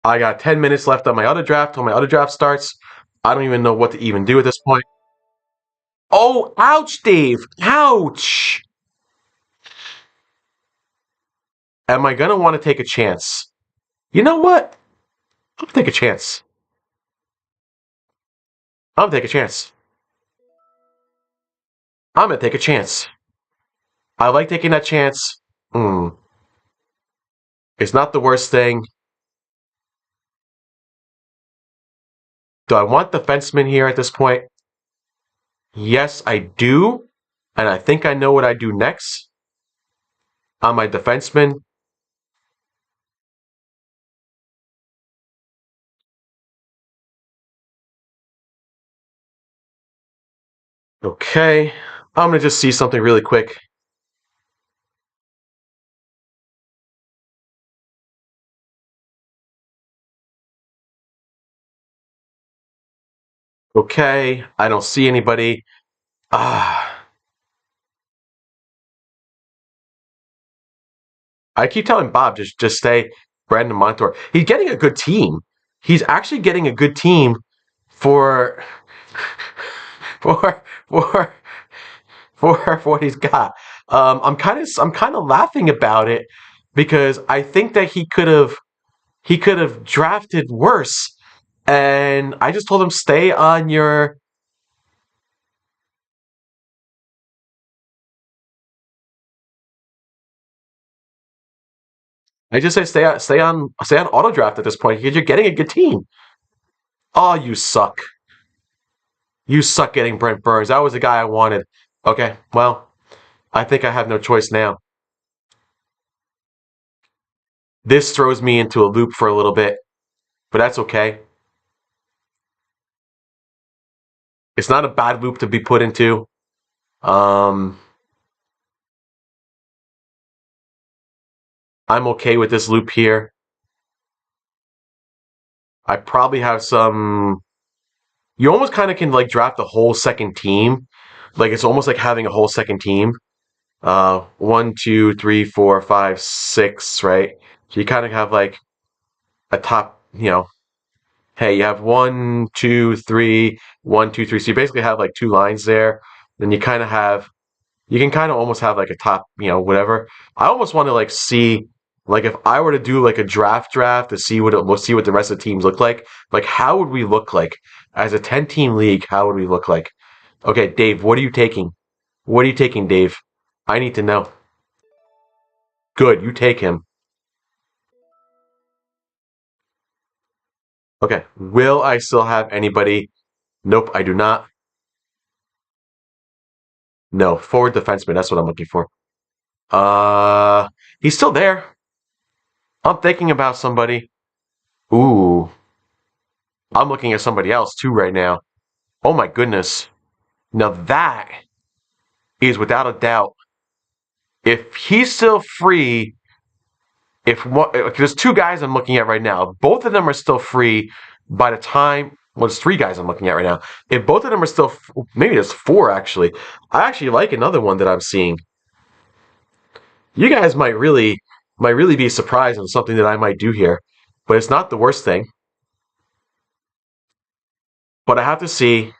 I got 10 minutes left on my other draft till my other draft starts. I don't even know what to even do at this point. Oh, ouch, Dave. Ouch. Am I gonna want to take a chance? You know what? I'm gonna take a chance. I'm gonna take a chance. I'm gonna take a chance. I like taking that chance. Hmm. It's not the worst thing. Do I want defenseman here at this point? Yes, I do. And I think I know what I do next. On my defenseman. Okay. I'm gonna just see something really quick. Okay. I don't see anybody. Ah. I keep telling Bob just stay Brandon Montour. He's getting a good team. He's actually getting a good team for for for for what he's got. I'm kind of laughing about it because I think that he could have drafted worse, and I just told him stay on your. I just say stay on auto draft at this point because you're getting a good team. Oh, you suck. You suck getting Brent Burns. That was the guy I wanted. Okay, well, I think I have no choice now. This throws me into a loop for a little bit, but that's okay. It's not a bad loop to be put into. Um, I'm okay with this loop here. I probably have some. You almost kind of can like draft a whole second team. Like it's almost like having a whole second team. One, two, three, four, five, six, right? So you kind of have like a top, hey, you have one, two, three, one, two, three. So you basically have like two lines there. Then you can kind of almost have like a top, whatever. I almost want to like see, like if I were to do like a draft to see we'll see what the rest of the teams look like how would we look like as a 10-team league? How would we look like? Okay, Dave, what are you taking? What are you taking, Dave? I need to know. Good, you take him. Okay, will I still have anybody? Nope, I do not. No, forward defenseman. That's what I'm looking for. Uh, he's still there. I'm thinking about somebody. Ooh, I'm looking at somebody else too right now. Oh my goodness. Now that is without a doubt. If he's still free, there's two guys I'm looking at right now. Both of them are still free by the time. Well, there's three guys I'm looking at right now. If both of them are still, maybe there's four actually. I actually like another one that I'm seeing. You guys might really be surprised on something that I might do here, but it's not the worst thing. But I have to see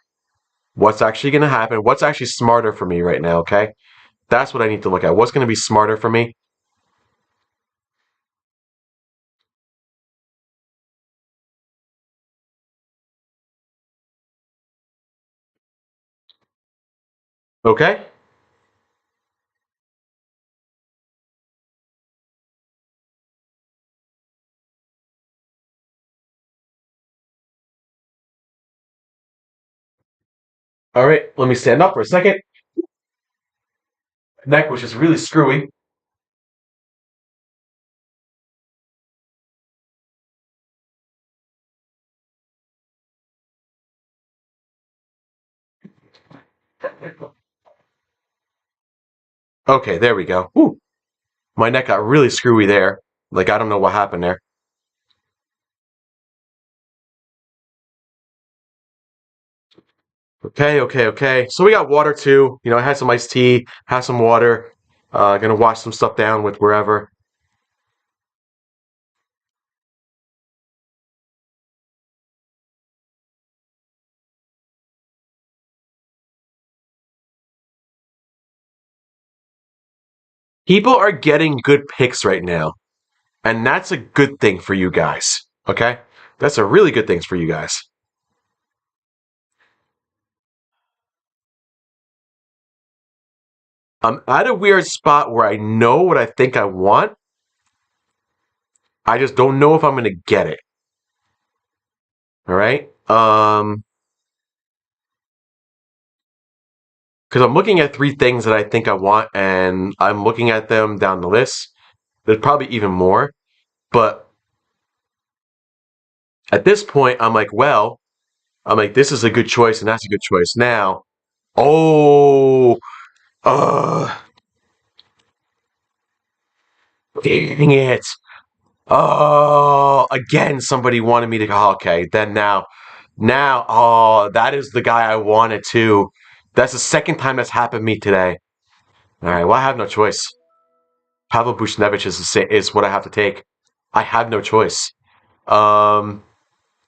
what's actually going to happen. What's actually smarter for me right now? Okay, that's what I need to look at. What's going to be smarter for me? Okay. All right. Let me stand up for a second. Neck was just really screwy. Okay, there we go. Whew. My neck got really screwy there. Like I don't know what happened there. Okay, okay, okay. So we got water too. I had some iced tea, had some water. Gonna wash some stuff down with wherever. People are getting good picks right now, and that's a good thing for you guys. Okay? That's a really good thing for you guys. I'm at a weird spot where I know what I think I want. I just don't know if I'm going to get it. All right? Because I'm looking at three things that I think I want, and I'm looking at them down the list. There's probably even more, but at this point, I'm like, this is a good choice, and that's a good choice. Now, oh, uh, dang it. Oh, again, somebody wanted me to go. Okay, then oh, that is the guy I wanted to. That's the second time that's happened to me today. All right, well, I have no choice. Pavel Buchnevich is what I have to take. I have no choice. Um,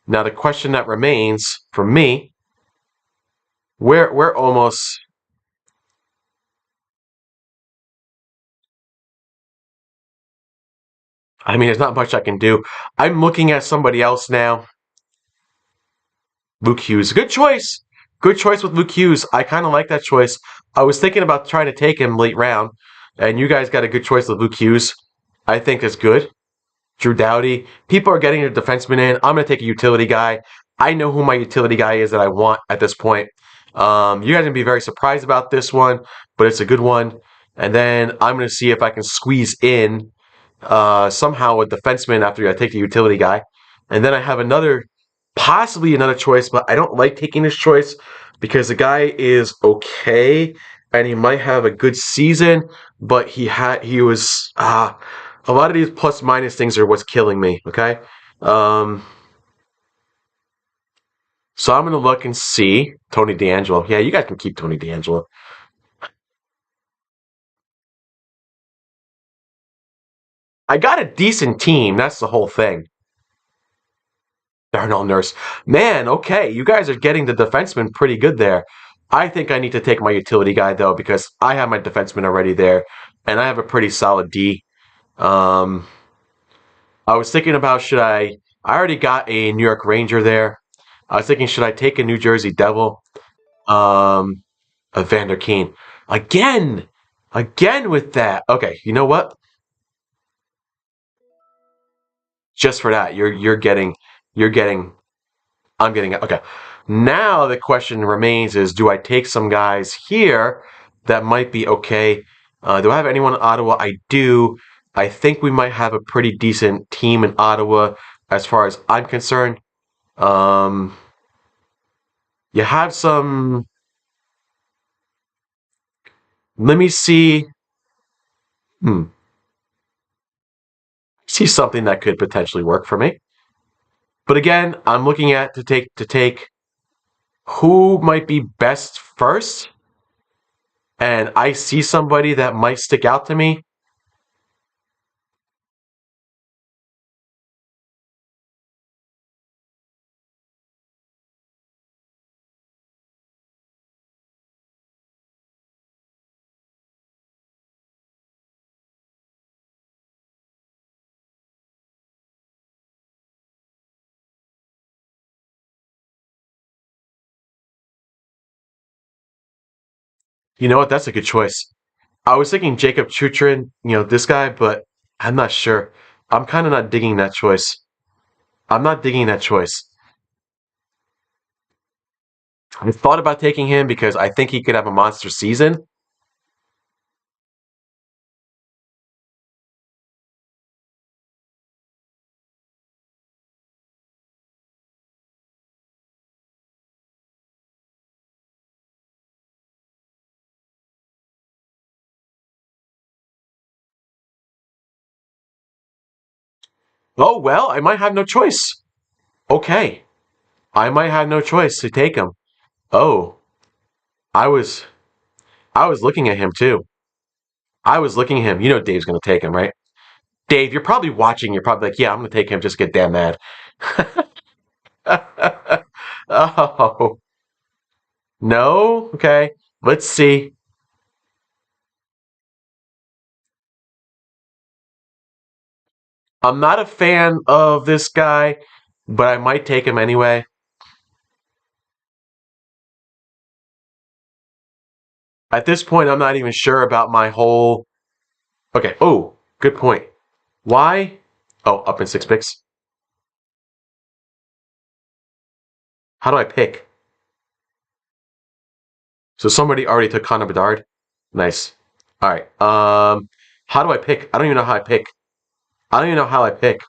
Now the question that remains for me, we're almost. I mean, there's not much I can do. I'm looking at somebody else now. Luke Hughes, good choice. Good choice with Luke Hughes. I kind of like that choice. I was thinking about trying to take him late round, and you guys got a good choice with Luke Hughes. I think is good. Drew Doughty. People are getting their defenseman in. I'm going to take a utility guy. I know who my utility guy is that I want at this point. You guys are going to be very surprised about this one, but it's a good one. And then I'm going to see if I can squeeze in somehow a defenseman after I take the utility guy. And then I have possibly another choice, but I don't like taking this choice because the guy is okay and he might have a good season, but he was a lot of these plus minus things are what's killing me. Okay, um, so I'm gonna look and see Tony D'Angelo. Yeah, you guys can keep Tony D'Angelo. I got a decent team. That's the whole thing. Darnell Nurse, man. Okay, you guys are getting the defenseman pretty good there. I think I need to take my utility guy though because I have my defenseman already there, and I have a pretty solid D. Um, I was thinking about should I? I already got a New York Ranger there. I was thinking should I take a New Jersey Devil? Um, Vander Keen. Again, again with that. Okay, you know what? Just for that, you're getting I'm getting it. Okay. Now the question remains is do I take some guys here that might be okay? Do I have anyone in Ottawa? I do. I think we might have a pretty decent team in Ottawa as far as I'm concerned. Um, you have some. Let me see. Hmm. See something that could potentially work for me. But again, I'm looking at to take who might be best first, and I see somebody that might stick out to me. You know what? That's a good choice. I was thinking Jacob Chutrin, this guy, but I'm not sure. I'm kind of not digging that choice. I'm not digging that choice. I thought about taking him because I think he could have a monster season. Oh, well, I might have no choice. Okay. I might have no choice to take him. Oh, I was I was looking at him too. I was looking at him. You know Dave's going to take him, right? Dave, you're probably watching. You're probably like, yeah, I'm going to take him. Just get damn mad. Oh, no? Okay. Let's see. I'm not a fan of this guy, but I might take him anyway. At this point, I'm not even sure about my whole. Okay. Oh, good point. Why? Oh, up in 6 picks. How do I pick? So somebody already took Connor Bedard. Nice. All right. How do I pick? I don't even know how I pick. I don't even know how I pick.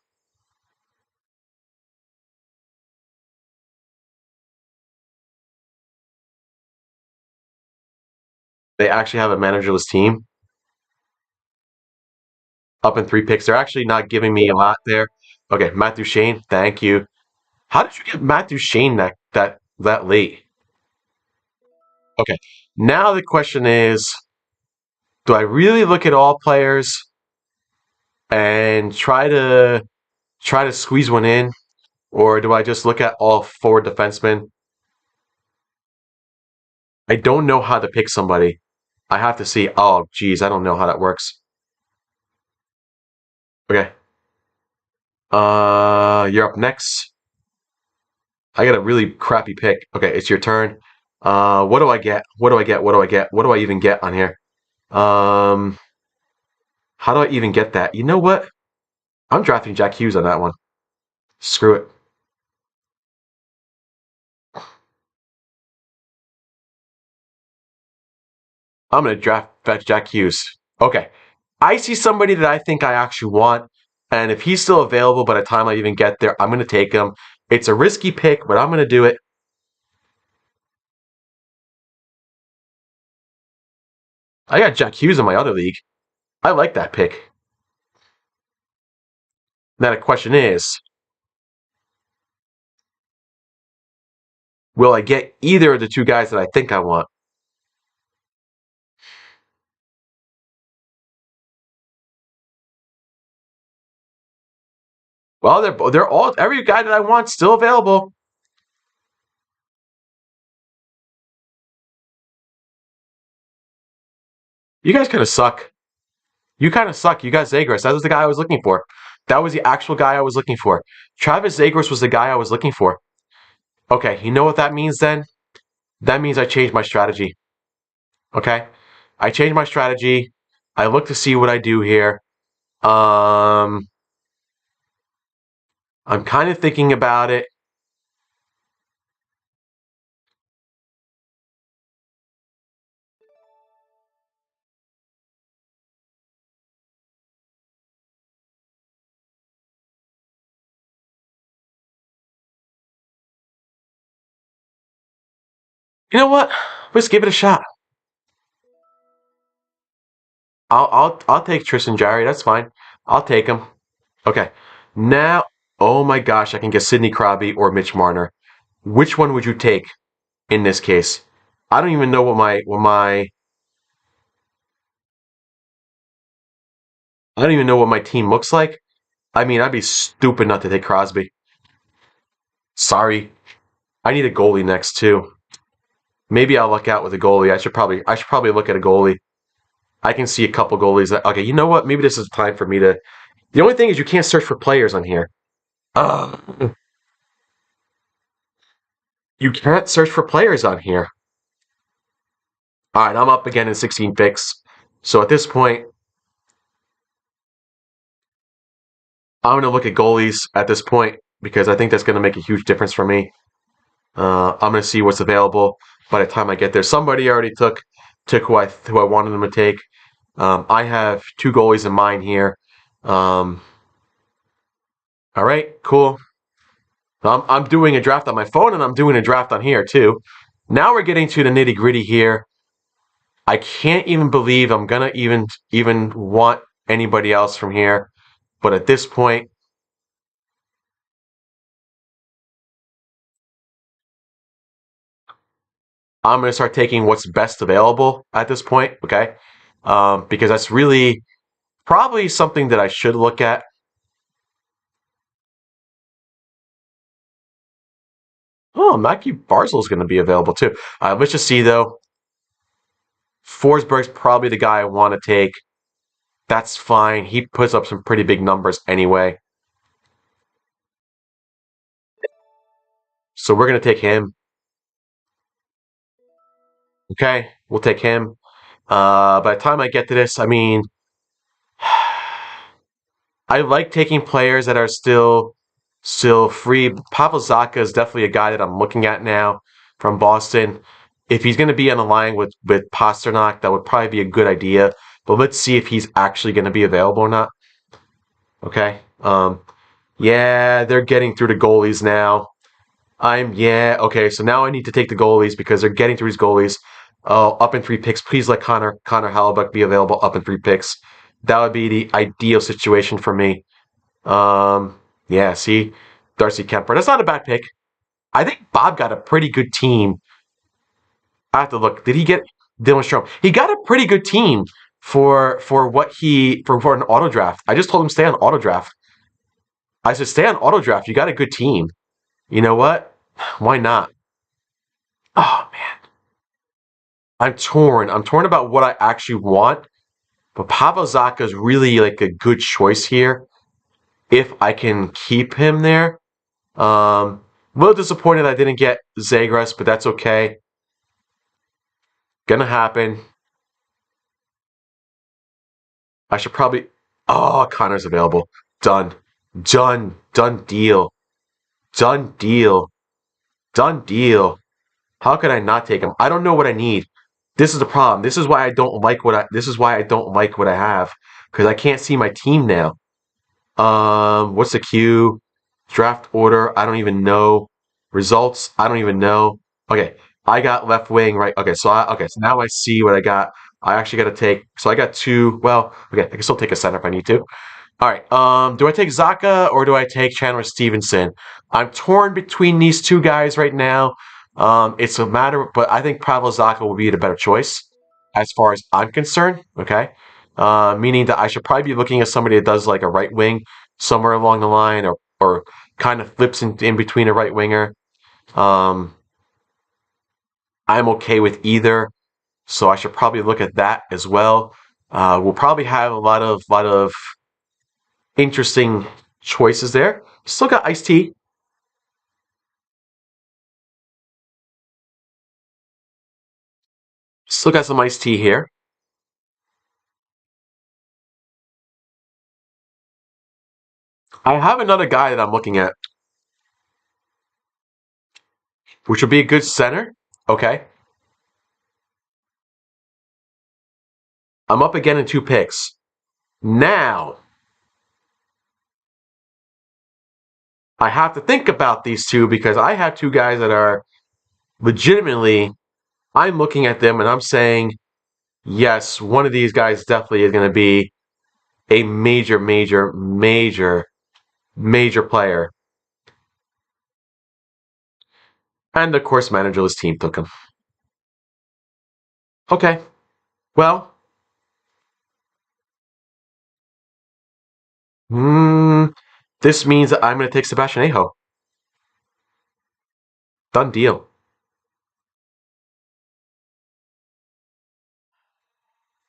They actually have a managerless team up in 3 picks. They're actually not giving me a lot there. Okay, Matthew Shane. Thank you. How did you get Matthew Shane that late? Okay. Now the question is, do I really look at all players and try to squeeze one in, or do I just look at all forward defensemen? I don't know how to pick somebody. I have to see. Oh, geez, I don't know how that works. Okay. You're up next. I got a really crappy pick. Okay, it's your turn. What do I get? What do I get? What do I get? What do I even get on here? Um, how do I even get that? You know what? I'm drafting Jack Hughes on that one. Screw it. I'm gonna draft Jack Hughes. Okay. I see somebody that I think I actually want, and if he's still available by the time I even get there, I'm gonna take him. It's a risky pick, but I'm gonna do it. I got Jack Hughes in my other league. I like that pick. Now the question is, will I get either of the two guys that I think I want? Well, they're all every guy that I want still available. You guys kind of suck. You kind of suck. You got Zagros. That was the guy I was looking for. That was the actual guy I was looking for. Travis Zagros was the guy I was looking for. Okay, you know what that means then? That means I changed my strategy. Okay? I changed my strategy. I look to see what I do here. Um, I'm kind of thinking about it. You know what? Let's give it a shot. I'll take Tristan Jarry. That's fine. I'll take him. Okay. Now, oh my gosh, I can get Sidney Crosby or Mitch Marner. Which one would you take in this case? I don't even know what my I don't even know what my team looks like. I mean, I'd be stupid not to take Crosby. Sorry. I need a goalie next too. Maybe I'll look out with a goalie. I should probably look at a goalie. I can see a couple goalies that okay, you know what? Maybe this is time for me to. The only thing is you can't search for players on here. You can't search for players on here. All right, I'm up again in 16 picks. So at this point, I'm going to look at goalies at this point because I think that's going to make a huge difference for me. I'm going to see what's available by the time I get there. Somebody already took who I wanted them to take. I have two goalies in mind here. Um, all right, cool. I'm doing a draft on my phone and I'm doing a draft on here too. Now we're getting to the nitty gritty here. I can't even believe I'm gonna even want anybody else from here. But at this point, I'm gonna start taking what's best available at this point. Okay, because that's really probably something that I should look at. Oh, Mackie Barzil is going to be available too. Let's just see though. Forsberg's probably the guy I want to take. That's fine. He puts up some pretty big numbers anyway. So we're gonna take him. Okay, we'll take him. By the time I get to this, I mean, I like taking players that are still free. Pavel Zacha is definitely a guy that I'm looking at now from Boston. If he's going to be on the line with Pasternak, that would probably be a good idea. But let's see if he's actually going to be available or not. Okay. Yeah, they're getting through the goalies now. Okay. So now I need to take the goalies because they're getting through these goalies. Oh, up in 3 picks. Please let Connor Hallebuck be available up in 3 picks. That would be the ideal situation for me. Yeah, see, Darcy Kemper. That's not a bad pick. I think Bob got a pretty good team. I have to look. Did he get Dylan Strom? He got a pretty good team for what he for an auto draft. I just told him stay on auto draft. I said stay on auto draft. You got a good team. You know what? Why not? Oh man, I'm torn. I'm torn about what I actually want. But Pavel Zacha is really like a good choice here if I can keep him there. A little disappointed I didn't get Zagras, but that's okay. Gonna happen. I should probably. Oh, Connor's available. Done. Done. Done deal. Done deal. Done deal. How could I not take him? I don't know what I need. This is the problem. This is why I don't like what I. This is why I don't like what I have because I can't see my team now. What's the queue? Draft order. I don't even know. Results. I don't even know. Okay, I got left wing right. Okay, so now I see what I got. I actually got to take. So I got two. Well, okay, I can still take a center if I need to. All right. Do I take Zaka or do I take Chandler Stevenson? I'm torn between these two guys right now. It's a matter, but I think Pavel Zaka will be the better choice as far as I'm concerned. Okay, meaning that I should probably be looking at somebody that does like a right wing somewhere along the line, or kind of flips in between a right winger. Um, I'm okay with either, so I should probably look at that as well. We'll probably have a lot of interesting choices there. Still got iced tea. Still got some iced tea here. I have another guy that I'm looking at, which would be a good center. Okay. I'm up again in 2 picks. Now, I have to think about these two because I have two guys that are legitimately, I'm looking at them and I'm saying, yes, one of these guys definitely is going to be a major player. And the course managerless team took him. Okay. Well, hmm, this means that I'm going to take Sebastian Aho. Done deal.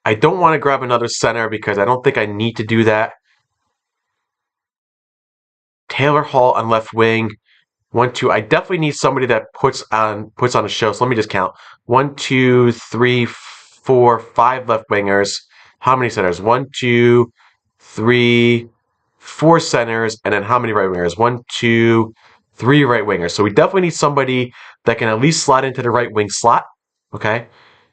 I don't want to grab another center because I don't think I need to do that. Taylor Hall on left wing. 1, 2. I definitely need somebody that puts on a show. So let me just count. 1, 2, 3, 4, 5 left wingers. How many centers? 1, 2, 3, 4 centers, and then how many right wingers? 1, 2, 3 right wingers. So we definitely need somebody that can at least slide into the right wing slot. Okay.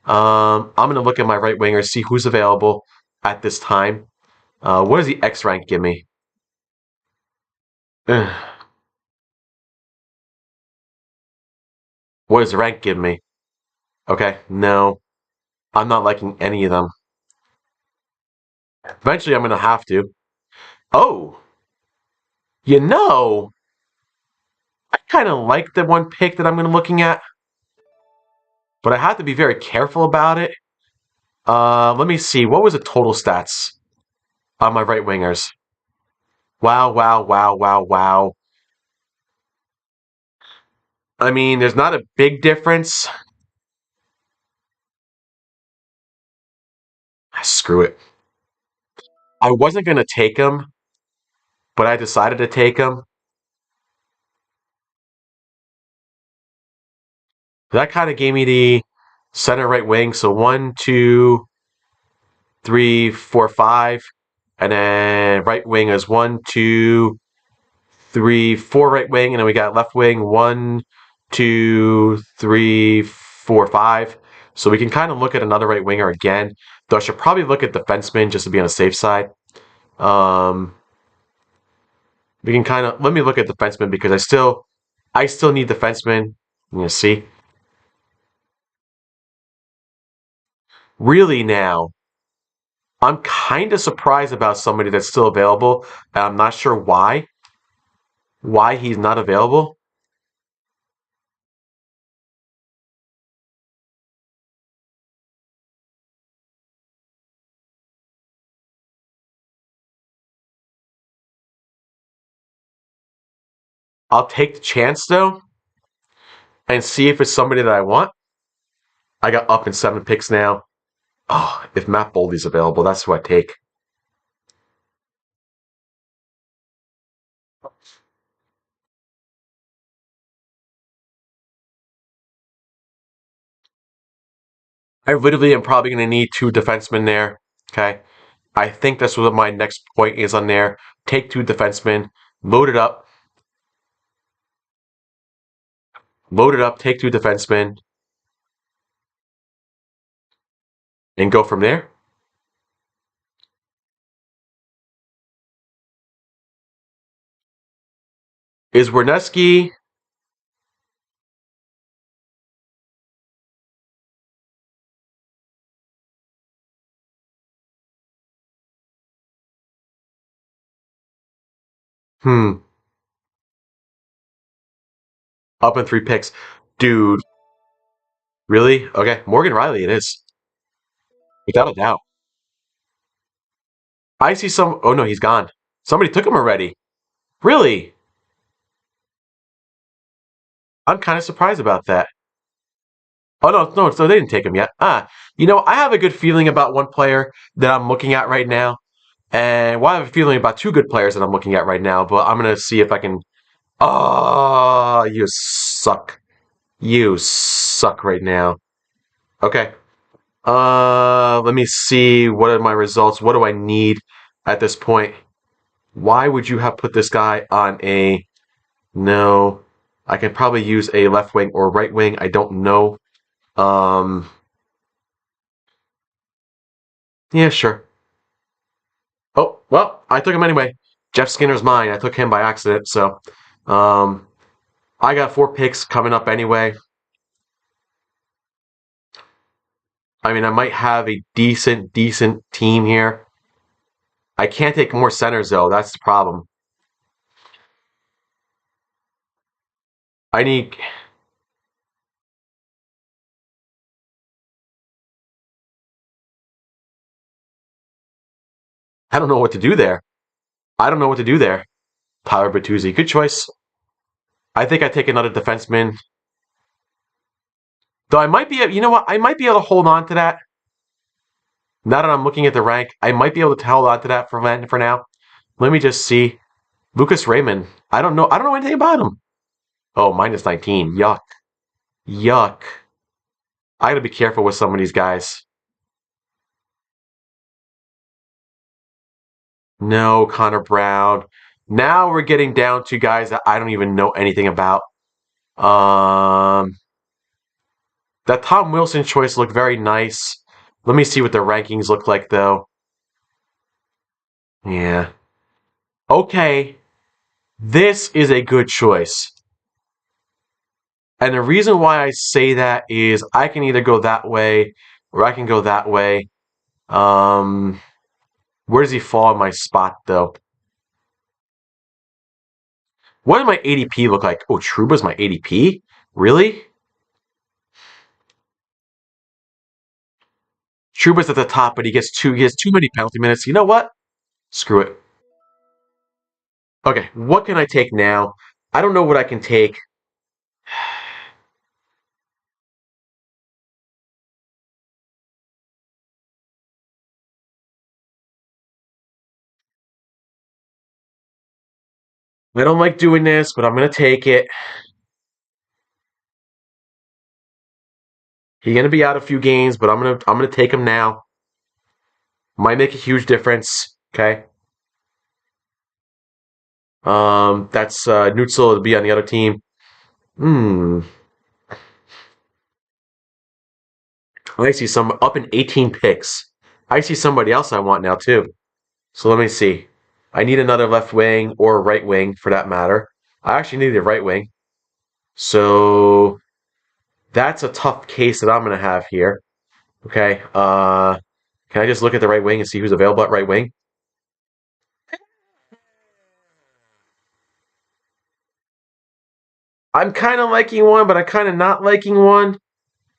I'm gonna look at my right wingers, see who's available at this time. What does the X rank give me? What does the rank give me? Okay, no, I'm not liking any of them. Eventually, I'm gonna have to. Oh, you know, I kind of like the one pick that I'm gonna looking at, but I have to be very careful about it. Let me see. What was the total stats on my right wingers? Wow, wow, wow, wow, wow. I mean, there's not a big difference. Screw it. I wasn't gonna take him, but I decided to take him. That kind of gave me the center right wing. So one, two, three, four, five. And then right wing is one, two, three, four right wing. And then we got left wing one, two, three, four, five. So we can kind of look at another right winger again. Though I should probably look at defenseman just to be on the safe side. Um, we can kind of let me look at defenseman because I still need defenseman. You see, really now, I'm kind of surprised about somebody that's still available. I'm not sure why he's not available. I'll take the chance though and see if it's somebody that I want. I got up in 7 picks now. Oh, if Matt Boldy's available, that's who I take. I literally am probably going to need two defensemen there. Okay. I think that's what my next point is on there. Take two defensemen, load it up, take two defensemen, and go from there. Is Werneski? Hmm. Up in 3 picks. Dude, really? Okay. Morgan Riley it is. Without a doubt. I see some. Oh no, he's gone. Somebody took him already. Really? I'm kind of surprised about that. Oh no, no, so they didn't take him yet. I have a good feeling about one player that I'm looking at right now, and well, I have a feeling about two good players that I'm looking at right now. But I'm gonna see if I can. Oh, you suck. You suck right now. Okay. Let me see. What are my results? What do I need at this point? Why would you have put this guy on a no? I can probably use a left wing or right wing. I don't know. Um, yeah, sure. Oh, well, I took him anyway. Jeff Skinner's mine. I took him by accident, so um, I got 4 picks coming up anyway. I mean, I might have a decent team here. I can't take more centers though. That's the problem. I need. I don't know what to do there. I don't know what to do there. Tyler Bertuzzi, good choice. I think I take another defenseman. Though I might be, you know what? I might be able to hold on to that. Now that I'm looking at the rank, I might be able to hold on to that for now. Let me just see. Lucas Raymond. I don't know. I don't know anything about him. Oh, minus 19. Yuck. Yuck. I gotta be careful with some of these guys. No, Connor Brown. Now we're getting down to guys that I don't even know anything about. Um, that Tom Wilson choice looked very nice. Let me see what the rankings look like, though. Yeah. Okay, this is a good choice. And the reason why I say that is I can either go that way or I can go that way. Um, where does he fall in my spot, though? What does my ADP look like? Oh, Truba's my ADP? Really? Truba's at the top, but he has too many penalty minutes. You know what? Screw it. Okay, what can I take now? I don't know what I can take. I don't like doing this, but I'm gonna take it. He's gonna be out a few games, but I'm gonna take him now. Might make a huge difference. Okay. That's Nutzel to be on the other team. Hmm. I see some up in 18 picks. I see somebody else I want now too. So let me see. I need another left wing or right wing for that matter. I actually need a right wing. So that's a tough case that I'm gonna have here. Okay. Can I just look at the right wing and see who's available at right wing? I'm kind of liking one, but I'm kind of not liking one.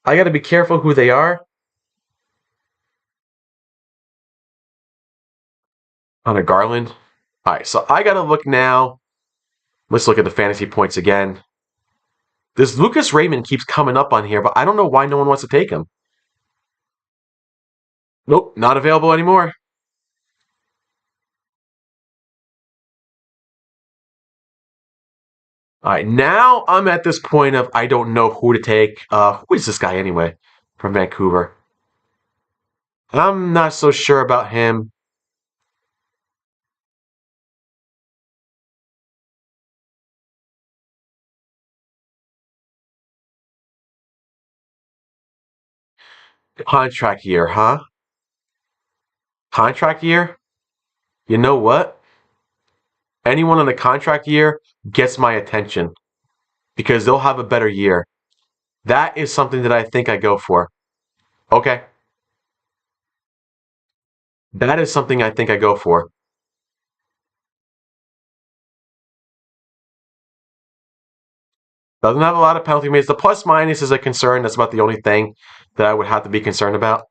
I got to be careful who they are. On a Garland. All right, so I got to look now. Let's look at the fantasy points again. This Lucas Raymond keeps coming up on here, but I don't know why no one wants to take him. Nope, not available anymore. All right, now I'm at this point of I don't know who to take. Who is this guy anyway from Vancouver? I'm not so sure about him. Contract year, huh? Contract year? You know what? Anyone on the contract year gets my attention because they'll have a better year. That is something that I think I go for. Okay. That is something I think I go for. Doesn't have a lot of penalty minutes. The plus minus is a concern. That's about the only thing that I would have to be concerned about.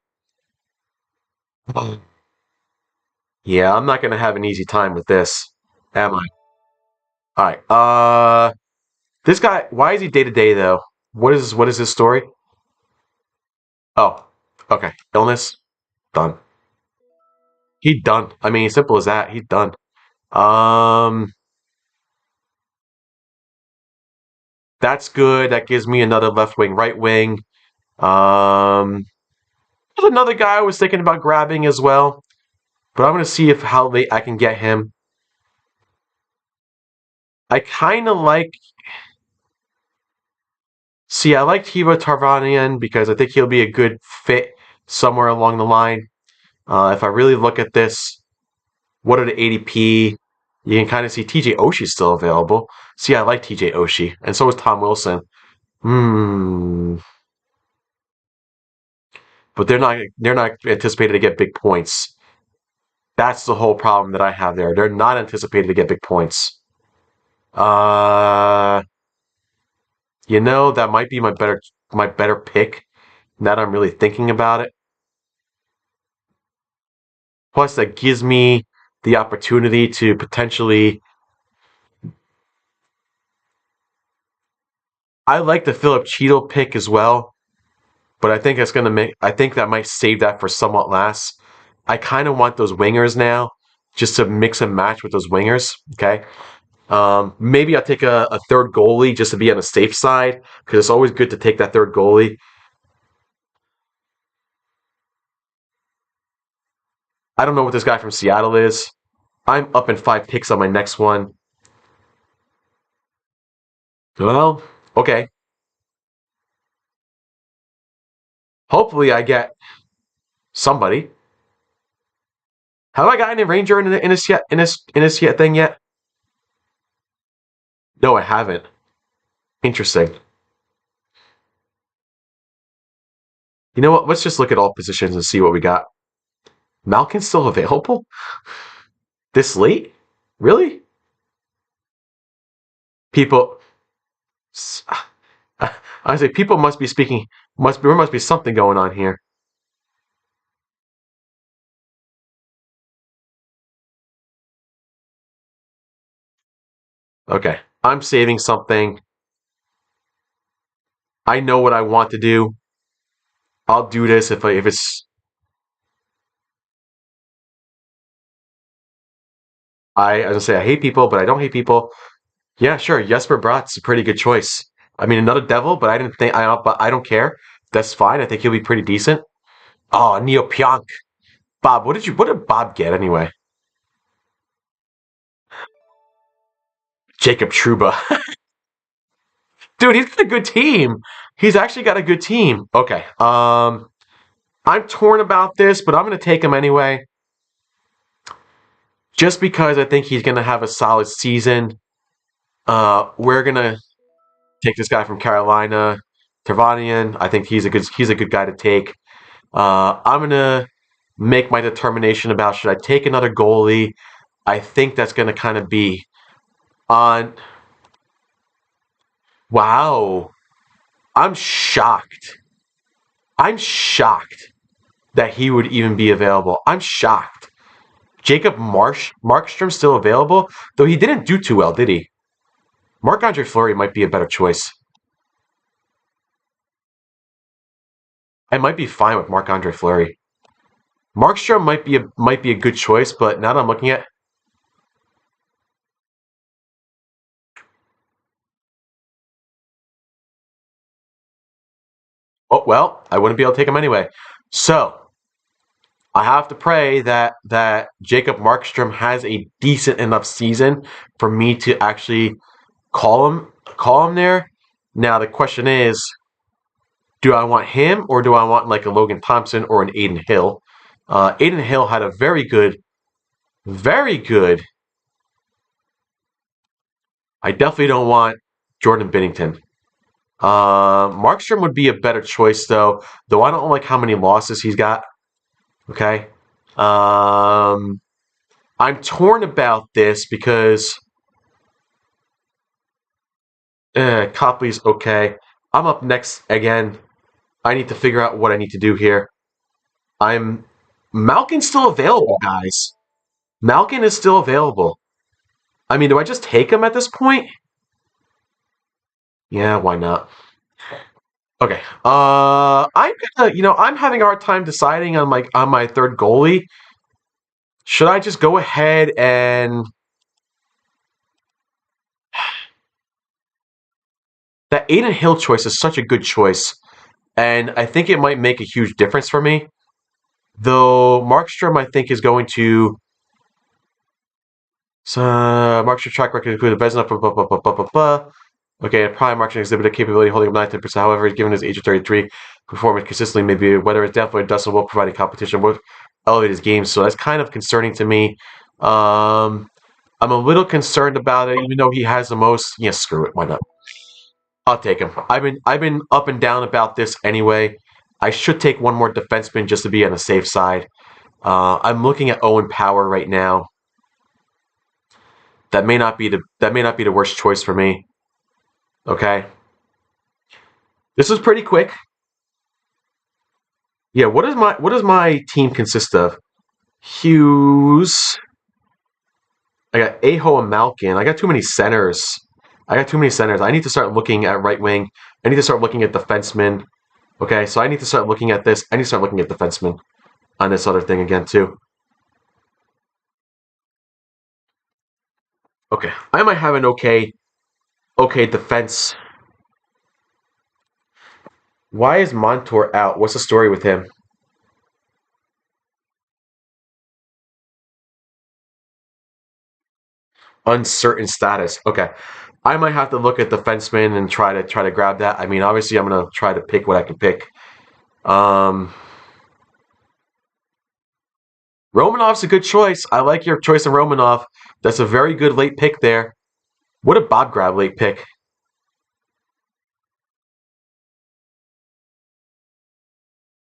Yeah, I'm not going to have an easy time with this, am I? All right. This guy. Why is he day to day though? What is his story? Oh, okay. Illness. Done. He done. I mean, simple as that. He's done. Um, that's good. That gives me another left wing, right wing. There's another guy I was thinking about grabbing as well, but I'm gonna see if how late I can get him. I kind of like. See, I like Timo Tarvanian because I think he'll be a good fit somewhere along the line. If I really look at this, what are the ADP? You can kind of see TJ Oshie's still available. See, I like TJ Oshie, and so is Tom Wilson. Hmm. But they're not anticipated to get big points. That's the whole problem that I have there. They're not anticipated to get big points. Uh, that might be my better pick. Now that I'm really thinking about it. Plus, that gives me the opportunity to potentially. I like the Philip Cheeto pick as well, but I think that's gonna make. I think that might save that for somewhat last. I kind of want those wingers now, just to mix and match with those wingers. Okay. Maybe I'll take a third goalie just to be on the safe side because it's always good to take that third goalie. I don't know what this guy from Seattle is. I'm up in 5 picks on my next one. Well, okay. Hopefully, I get somebody. Have I gotten a Ranger in this yet? In this yet thing yet? No, I haven't. Interesting. You know what? Let's just look at all positions and see what we got. Malkin's still available this late? Really? People. I say people must be speaking. There must be something going on here. Okay, I'm saving something. I know what I want to do. I'll do this if it's. I was gonna say I hate people, but I don't hate people. Yeah, sure. Jesper Bratt's a pretty good choice. I mean, another devil, but I didn't think I. But I don't care. That's fine. I think he'll be pretty decent. Oh, Neo Pionk. Bob, what did Bob get anyway? Jacob Truba. Dude, he's got a good team. He's actually got a good team. Okay. I'm torn about this, but I'm gonna take him anyway. Just because I think he's gonna have a solid season. We're gonna take this guy from Carolina, Tervanian. I think he's a good guy to take. I'm gonna make my determination about should I take another goalie. I think that's gonna kind of be on. Wow, I'm shocked. I'm shocked that he would even be available. I'm shocked. Jacob Markstrom's still available, though he didn't do too well, did he? Marc-Andre Fleury might be a better choice. I might be fine with Marc-Andre Fleury. Markstrom might be a good choice, but now that I'm looking at, oh well, I wouldn't be able to take him anyway. So I have to pray that Jacob Markstrom has a decent enough season for me to actually call him there. Now the question is, do I want him or do I want like a Logan Thompson or an Aiden Hill? Aiden Hill had a very good. I definitely don't want Jordan Binnington. Markstrom would be a better choice though I don't like how many losses he's got. Okay. Um, I'm torn about this because Copley's okay. I'm up next again. I need to figure out what I need to do here. I'm Malkin's still available, guys. Malkin is still available. I mean, do I just take him at this point? Yeah, why not? Okay. I'm having a hard time deciding on my third goalie. Should I just go ahead and that Aiden Hill choice is such a good choice, and I think it might make a huge difference for me. Though Markstrom, I think, is going to. Markstrom track record included Vezina. Okay, Prime Markstrom exhibited capability holding up 19%. However, given his age of 33, performing consistently, maybe whether it's definitely Dustin will provide competition with elevate his game. So that's kind of concerning to me. I'm a little concerned about it, even though he has the most. Yeah, screw it. Why not? I'll take him. I've been up and down about this anyway. I should take one more defenseman just to be on the safe side. I'm looking at Owen Power right now. That may not be the worst choice for me. Okay. This was pretty quick. Yeah, what does my team consist of? Hughes. I got Aho and Malkin. I got too many centers. I need to start looking at right wing. I need to start looking at defensemen. Okay, so I need to start looking at this. I need to start looking at defensemen on this other thing again too. Okay, I might have an okay defense. Why is Montour out? What's the story with him? Uncertain status. Okay, I might have to look at defensemen and try to grab that. I mean, obviously, I'm gonna try to pick what I can pick. Um, Romanov's a good choice. I like your choice of Romanov. That's a very good late pick there. What did Bob grab late pick?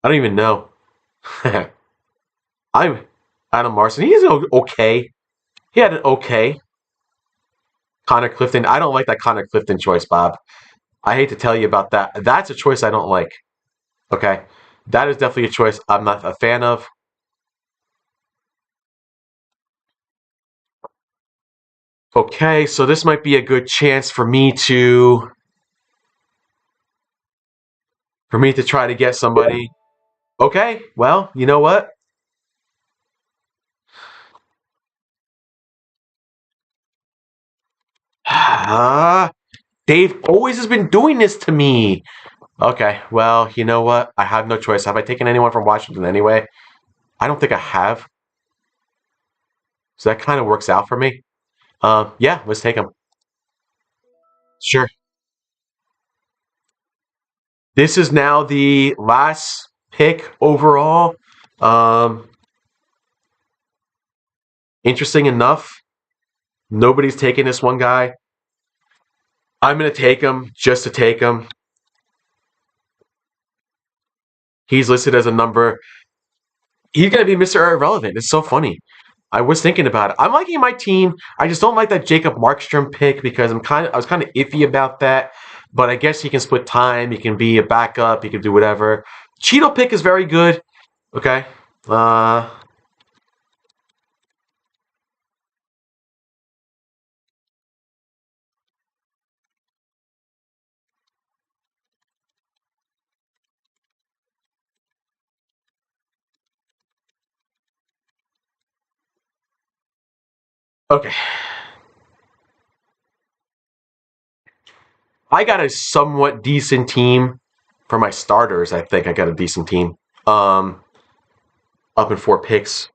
I don't even know. I'm Adam Larson. He's okay. He had an okay. Connor Clifton. I don't like that Connor Clifton choice, Bob. I hate to tell you about that. That's a choice I don't like. Okay. That is definitely a choice I'm not a fan of. Okay, so this might be a good chance for me to try to get somebody. Okay, well, you know what? Ah, Dave always has been doing this to me. Okay, well, you know what? I have no choice. Have I taken anyone from Washington anyway? I don't think I have. So that kind of works out for me. Yeah, let's take him. Sure. This is now the last pick overall. Um, Interesting enough, nobody's taking this one guy. I'm going to take him just to take him. He's listed as a number. He's going to be Mr. Irrelevant. It's so funny. I was thinking about it. I'm liking my team. I just don't like that Jacob Markstrom pick because I was kind of iffy about that. But I guess he can split time. He can be a backup. He can do whatever. Cheeto pick is very good. Okay. Uh, okay. I got a somewhat decent team for my starters. I think I got a decent team. Um, Up in 4 picks.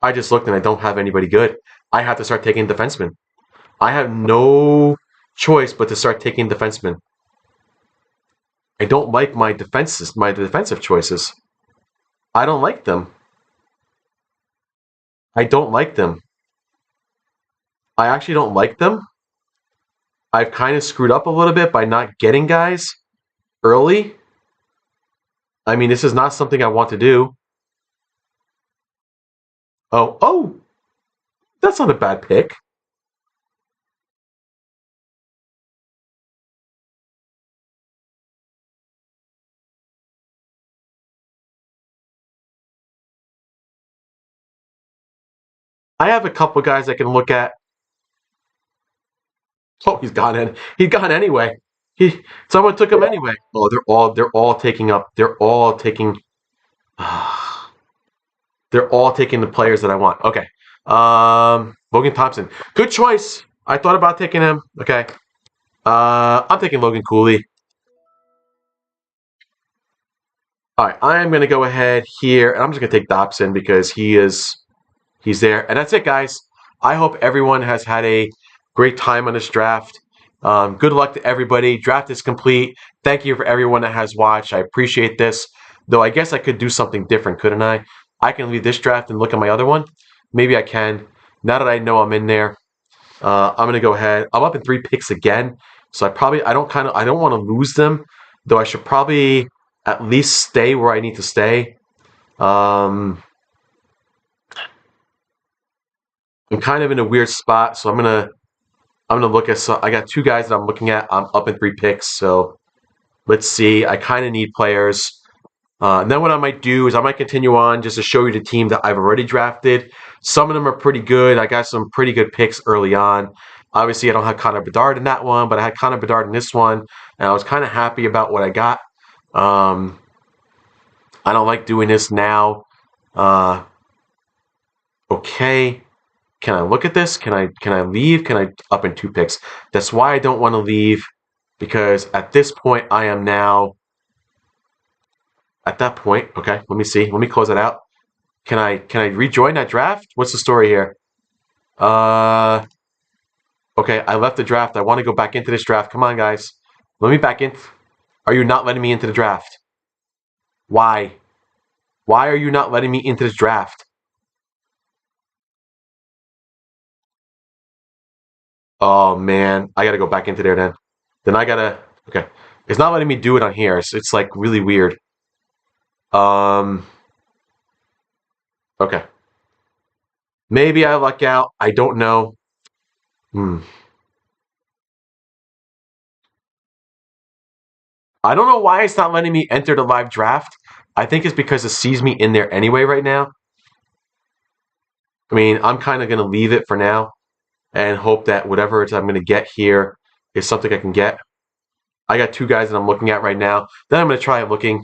I just looked and I don't have anybody good. I have to start taking defensemen. I have no choice but to start taking defensemen. I don't like my defensive choices. I don't like them. I don't like them. I actually don't like them. I've kind of screwed up a little bit by not getting guys early. I mean, this is not something I want to do. Oh, that's not a bad pick. I have a couple guys I can look at. Oh, he's gone in. He's gone anyway. Someone took him anyway. Oh, they're all taking up. They're all taking the players that I want. Okay. Logan Thompson. Good choice. I thought about taking him. Okay. I'm taking Logan Cooley. All right, I am going to go ahead here, and I'm just going to take Dobson because he's there, and that's it, guys. I hope everyone has had a great time on this draft. Good luck to everybody. Draft is complete. Thank you for everyone that has watched. I appreciate this. Though I guess I could do something different, couldn't I? I can leave this draft and look at my other one. Maybe I can. Now that I know I'm in there, I'm gonna go ahead. I'm up in 3 picks again, so I don't want to lose them. Though I should probably at least stay where I need to stay. Um, I'm kind of in a weird spot, so I'm gonna look at. So I got 2 guys that I'm looking at. I'm up in 3 picks, so let's see. I kind of need players. And then what I might do is I might continue on just to show you the team that I've already drafted. Some of them are pretty good. I got some pretty good picks early on. Obviously, I don't have Connor Bedard in that one, but I had Connor Bedard in this one, and I was kind of happy about what I got. Um, I don't like doing this now. Uh, okay. Can I look at this? Can I leave? Can I up in 2 picks? That's why I don't want to leave because at this point I am now at that point. Okay, let me see. Let me close it out. Can I rejoin that draft? What's the story here? Uh okay, I left the draft. I want to go back into this draft. Come on, guys. Let me back in. Are you not letting me into the draft? Why? Why are you not letting me into this draft? Oh man, I gotta go back into there then. Then I gotta. Okay, it's not letting me do it on here. It's like really weird. Um. Okay. Maybe I luck out. I don't know. Hmm. I don't know why it's not letting me enter the live draft. I think it's because it sees me in there anyway right now. I mean, I'm kind of going to leave it for now and hope that whatever I'm going to get here is something I can get. I got 2 guys that I'm looking at right now. Then I'm going to try looking.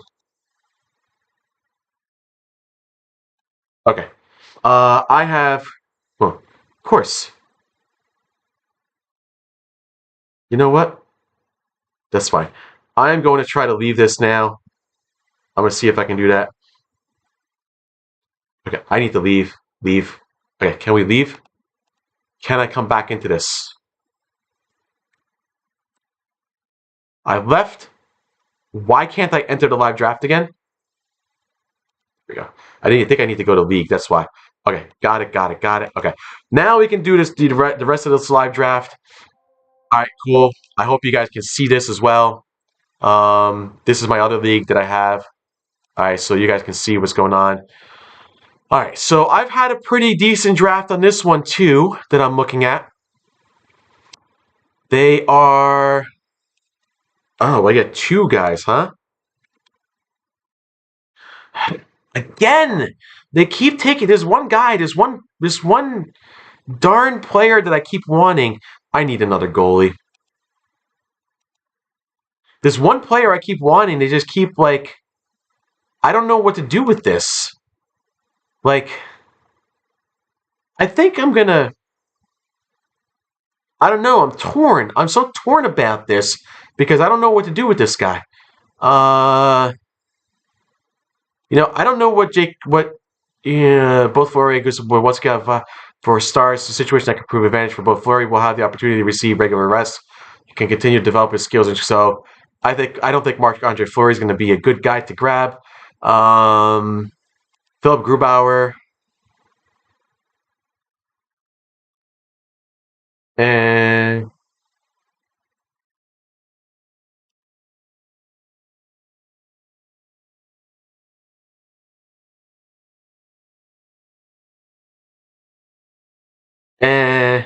Okay. I have, well, of course. You know what? That's fine. I am going to try to leave this now. I'm going to see if I can do that. Okay, I need to leave. Leave. Okay, can we leave? Can I come back into this? I left. Why can't I enter the live draft again? Here we go. I need to go to league. That's why. Okay, got it, got it, got it. Okay, now we can do this. The rest of this live draft. All right, cool. I hope you guys can see this as well. This is my other league that I have. All right, so you guys can see what's going on. All right, so I've had a pretty decent draft on this one too that I'm looking at. They are. Oh, I got two guys, huh? Again, they keep taking. There's one guy. This one darn player that I keep wanting. I need another goalie. This one player I keep wanting. They just keep like. I don't know what to do with this. Like, I think I'm gonna. I don't know. I'm torn. I'm so torn about this because I don't know what to do with this guy. I don't know both Fleury and Gustavo once again for stars, a situation that could prove advantage for both. Fleury will have the opportunity to receive regular rest. He can continue to develop his skills, and so I don't think Marc Andre Fleury is going to be a good guy to grab. Philip Grubauer and and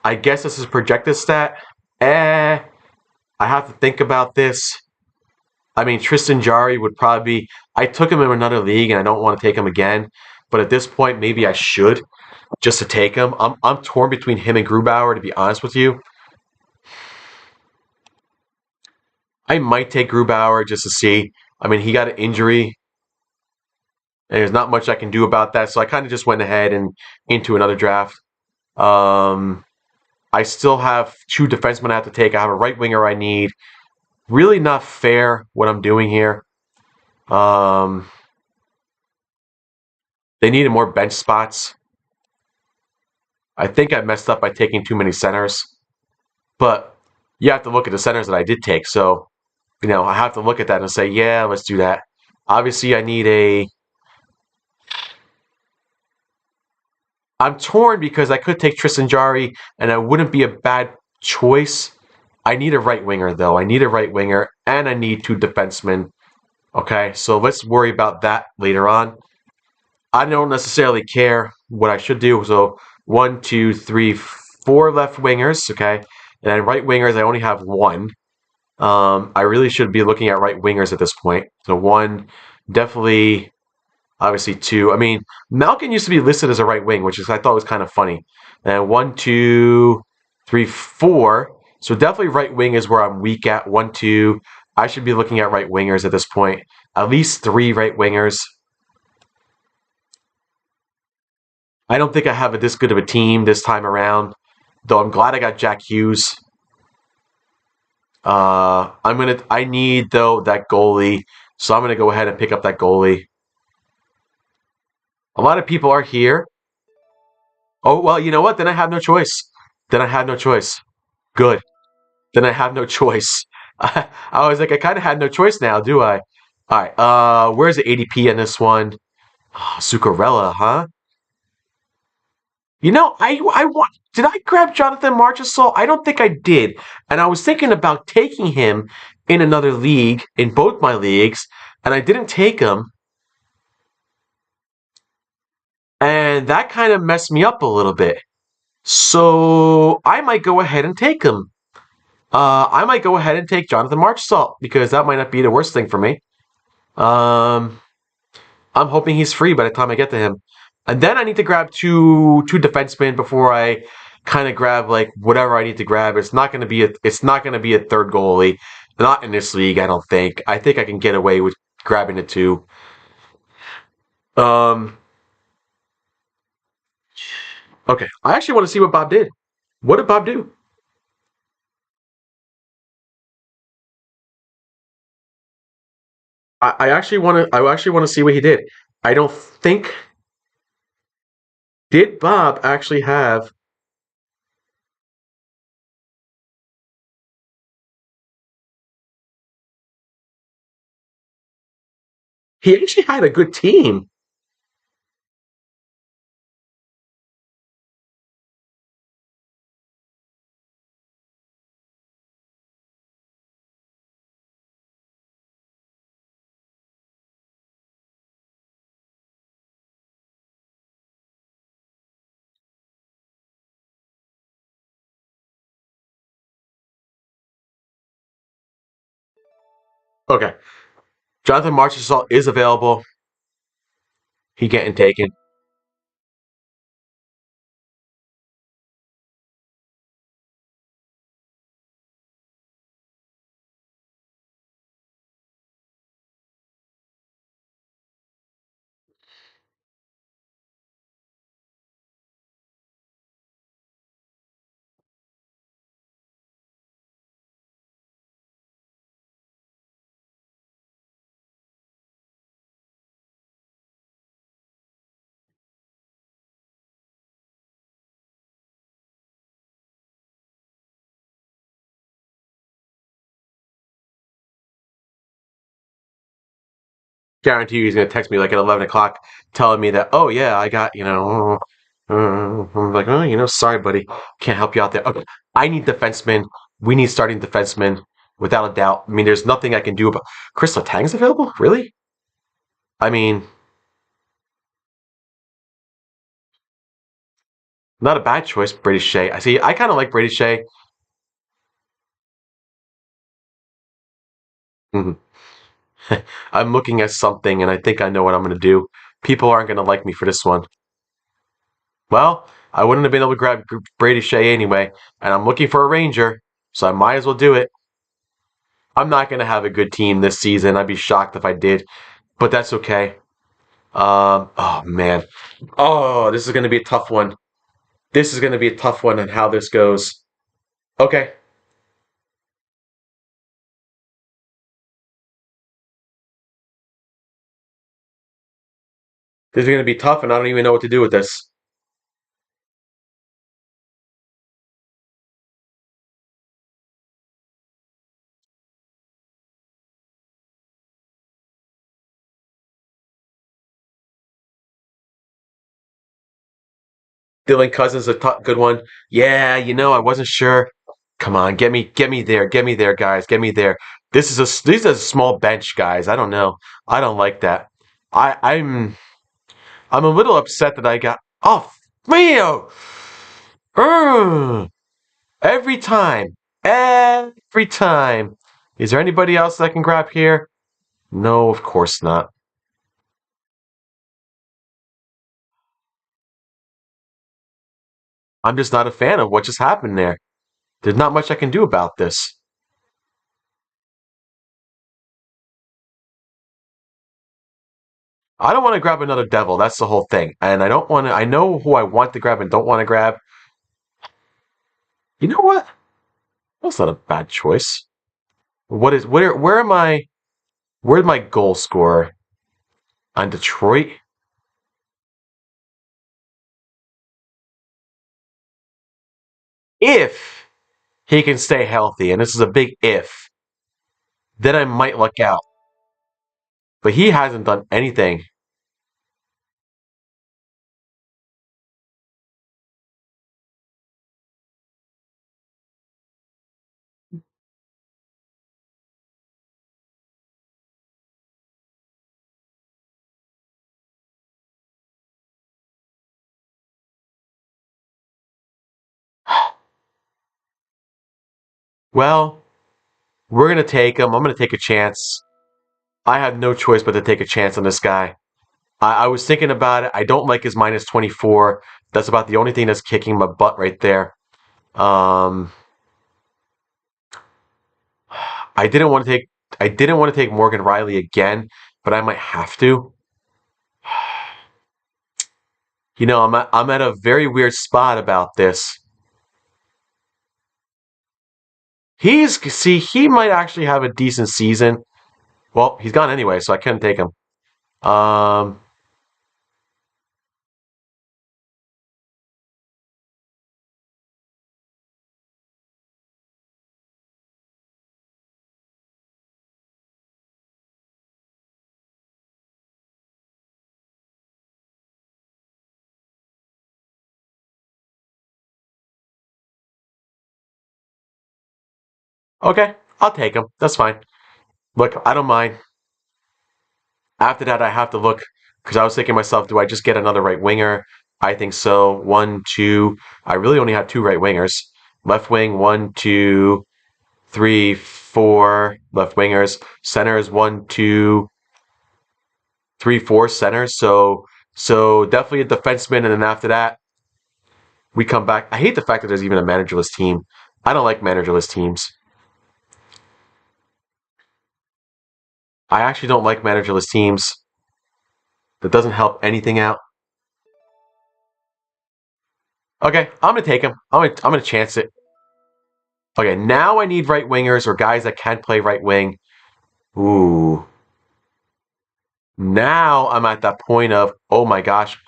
I guess this is projected stat. Eh, I have to think about this. I mean, Tristan Jari would probably be. I took him in another league, and I don't want to take him again. But at this point, maybe I should just to take him. I'm torn between him and Grubauer, to be honest with you. I might take Grubauer just to see. I mean, he got an injury, and there's not much I can do about that. So I kind of just went ahead and into another draft. Um, I still have two defensemen I have to take. I have a right winger I need. Really not fair what I'm doing here. Um, they needed more bench spots. I think I messed up by taking too many centers. But you have to look at the centers that I did take. So, I have to look at that and say, yeah, let's do that. Obviously, I need a. I'm torn because I could take Tristan Jari and it wouldn't be a bad choice. I need a right winger, though. I need a right winger and I need two defensemen. Okay, so let's worry about that later on. I don't necessarily care what I should do. So, one, two, three, four left wingers. Okay, and then right wingers, I only have one. I really should be looking at right wingers at this point. So one, definitely, obviously two. I mean, Malkin used to be listed as a right wing, which is I thought was kind of funny. And one, two, three, four. So definitely right wing is where I'm weak at. One, two. I should be looking at right wingers at this point. At least three right wingers. I don't think I have this good of a team this time around. Though I'm glad I got Jack Hughes. I need though that goalie, so I'm gonna go ahead and pick up that goalie. A lot of people are here. Oh well, you know what? Then I have no choice. Then I have no choice. Good. Then I have no choice. I was like, I kind of had no choice now, do I? All right. Where's the ADP in this one? Oh, Zuccarella, huh? I want. Did I grab Jonathan Marchessault? I don't think I did. And I was thinking about taking him in another league, in both my leagues, and I didn't take him. And that kind of messed me up a little bit. So I might go ahead and take him. I might go ahead and take Jonathan Marchessault because that might not be the worst thing for me. Um, I'm hoping he's free by the time I get to him. And then I need to grab two defensemen before I kind of grab like whatever I need to grab. It's not gonna be a third goalie. Not in this league, I don't think. I think I can get away with grabbing the two. Um, okay. I actually want to see what Bob did. What did Bob do? I actually want to. I actually want to see what he did. I don't think did Bob actually have. He actually had a good team. Okay, Jonathan Marchessault is available. He getting taken. Guarantee you he's going to text me like at 11 o'clock, telling me that, oh yeah, I got I'm like, oh, sorry, buddy, can't help you out there. Okay, I need defensemen. We need starting defensemen without a doubt. I mean, there's nothing I can do about. Chris Letang's available, really? I mean, not a bad choice, Brady Shea. I see. I kind of like Brady Shea. Mhm. I'm looking at something, and I think I know what I'm going to do. People aren't going to like me for this one. Well, I wouldn't have been able to grab Brady Shea anyway, and I'm looking for a Ranger, so I might as well do it. I'm not going to have a good team this season. I'd be shocked if I did, but that's okay. Oh man. Oh, this is going to be a tough one. This is going to be a tough one on how this goes. Okay, this is going to be tough, and I don't even know what to do with this. Dylan Cousins, a good one. Yeah, I wasn't sure. Come on, get me there, guys, get me there. This is a small bench, guys. I don't know. I don't like that. I'm a little upset that I got off. Rio. Every time, every time. Is there anybody else that I can grab here? No, of course not. I'm just not a fan of what just happened there. There's not much I can do about this. I don't want to grab another devil. That's the whole thing. And I don't want to. I know who I want to grab and don't want to grab. You know what? That's not a bad choice. What is where? Where am I? Where's my goal scorer on Detroit? If he can stay healthy, and this is a big if, then I might luck out. But he hasn't done anything. Well, we're gonna take him. I'm gonna take a chance. I have no choice but to take a chance on this guy. I was thinking about it. I don't like his minus 24. That's about the only thing that's kicking my butt right there. Um, I didn't want to take. I didn't want to take Morgan Riley again, but I might have to. I'm at a very weird spot about this. He might actually have a decent season. Well, he's gone anyway, so I couldn't take him. Um, okay, I'll take him. That's fine. Look, I don't mind. After that, I have to look because I was thinking to myself, do I just get another right winger? I think so. One, two. I really only have two right wingers. Left wing, one, two, three, four left wingers. Centers, one, two, three, four centers. So definitely a defenseman, and then after that, we come back. I hate the fact that there's even a managerless team. I don't like managerless teams. I actually don't like managerless teams. That doesn't help anything out. Okay, I'm gonna take him. I'm gonna chance it. Okay, now I need right wingers or guys that can play right wing. Ooh. Now I'm at that point of, oh my gosh.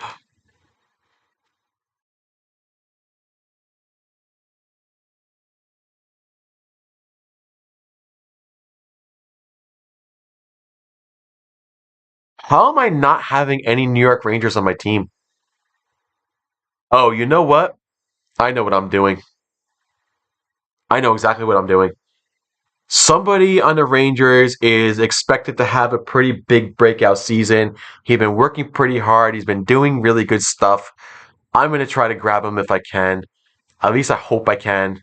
How am I not having any New York Rangers on my team? Oh, you know what? I know what I'm doing. I know exactly what I'm doing. Somebody on the Rangers is expected to have a pretty big breakout season. He's been working pretty hard. He's been doing really good stuff. I'm going to try to grab him if I can. At least I hope I can.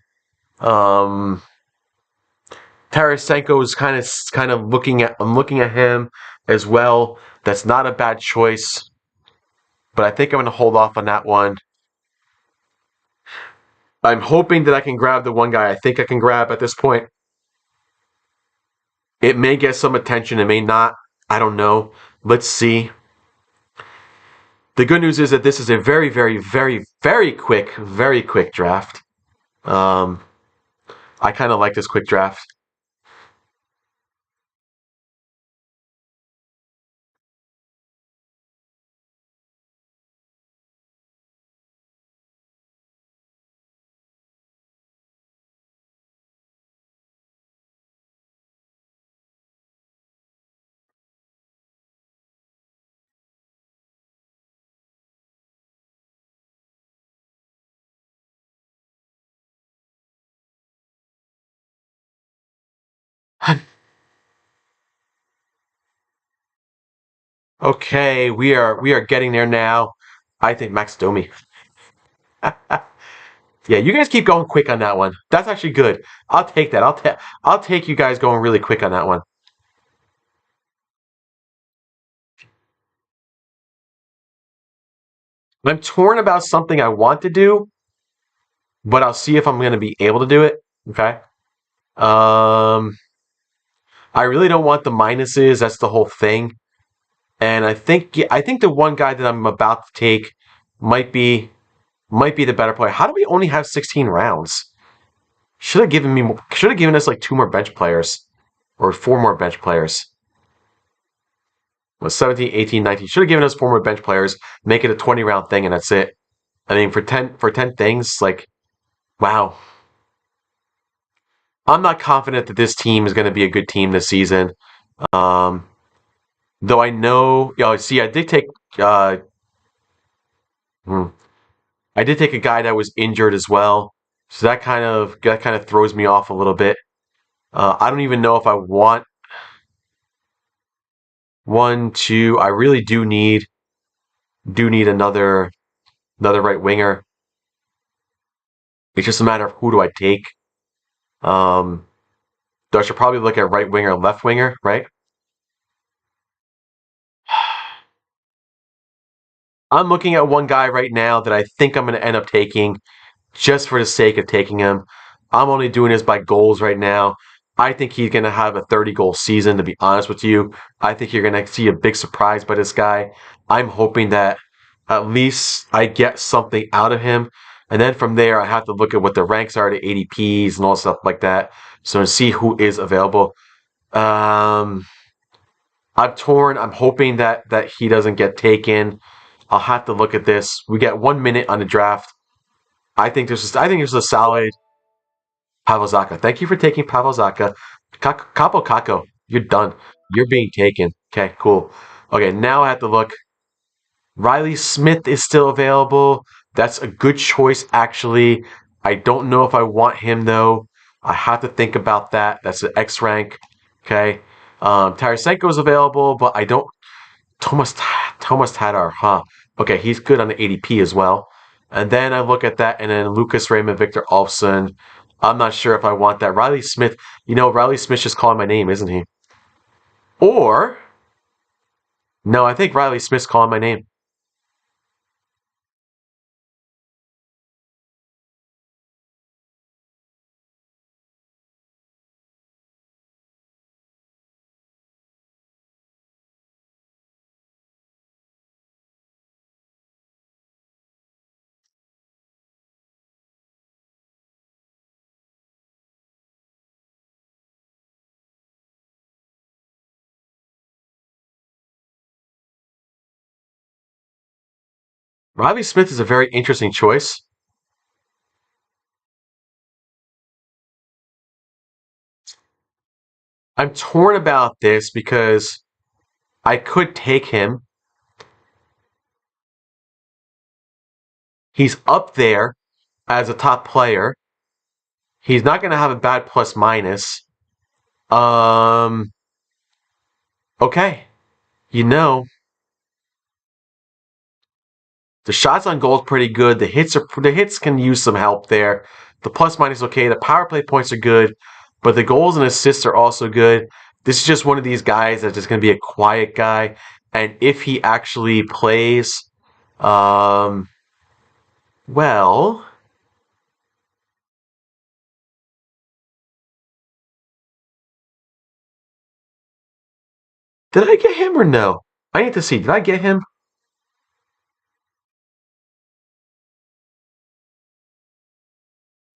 Um, Tarasenko is kind of looking at. I'm looking at him as well. That's not a bad choice, but I think I'm going to hold off on that one. I'm hoping that I can grab the one guy I think I can grab at this point. It may get some attention. It may not. I don't know. Let's see. The good news is that this is a very, very, very, very quick draft. Um, I kind of like this quick draft. Okay, we are getting there now. I think Max Domi. Yeah, you guys keep going quick on that one. That's actually good. I'll take that. I'll take you guys going really quick on that one. I'm torn about something I want to do, but I'll see if I'm going to be able to do it. Okay. Um, I really don't want the minuses. That's the whole thing. And I think the one guy that I'm about to take might be might be the better player. How do we only have 16 rounds? Should have given us like two more bench players or four more bench players. Was 17, 18, 19. Should have given us four more bench players, make it a 20 round thing and that's it. I mean for 10 things like wow. I'm not confident that this team is going to be a good team this season. Um, though I know, see, uh, hmm, I did take a guy that was injured as well, so that kind of throws me off a little bit. I don't even know if I want one, two. I really do need another right winger. It's just a matter of who do I take. Um, though I should probably look at right winger, left winger, right? I'm looking at one guy right now that I think I'm going to end up taking just for the sake of taking him. I'm only doing this by goals right now. I think he's going to have a 30 goal season, to be honest with you. I think you're going to see a big surprise by this guy. I'm hoping that at least I get something out of him. And then from there, I have to look at what the ranks are, the ADPs, and all stuff like that. So to see who is available. Um, I'm torn. I'm hoping that he doesn't get taken. I'll have to look at this. We get 1 minute on the draft. I think there's a solid Pavel Zacha. Thank you for taking Pavel Zacha. Capo Caco, you're done. You're being taken. Okay, cool. Okay, now I have to look. Riley Smith is still available. That's a good choice, actually. I don't know if I want him though. I have to think about that. That's an X rank. Okay. Tarasenko is available, but I don't. Thomas Thomas Tatar, huh? Okay, he's good on the ADP as well. And then I look at that, and then Lucas Raymond, Victor Olofsson. I'm not sure if I want that. Riley Smith, Riley Smith's just calling my name, isn't he? Or no, I think Riley Smith's calling my name. Riley Smith is a very interesting choice. I'm torn about this because I could take him. He's up there as a top player. He's not going to have a bad plus minus. Um, okay. You know, the shots on goal is pretty good. The hits can use some help there. The plus minus okay. The power play points are good, but the goals and assists are also good. This is just one of these guys that's just going to be a quiet guy. And if he actually plays, um, well, did I get him or no? I need to see. Did I get him?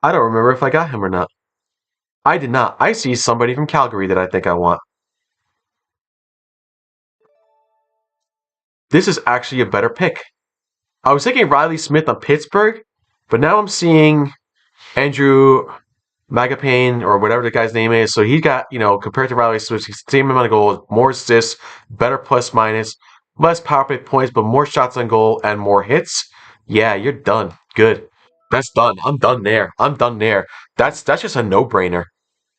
I don't remember if I got him or not. I did not. I see somebody from Calgary that I think I want. This is actually a better pick. I was thinking Riley Smith on Pittsburgh, but now I'm seeing Andrew Magapane or whatever the guy's name is. So he got, compared to Riley Smith, he's the same amount of goals, more assists, better plus minus, less power play points, but more shots on goal and more hits. Yeah, you're done. Good. That's done. I'm done there. I'm done there. That's just a no brainer.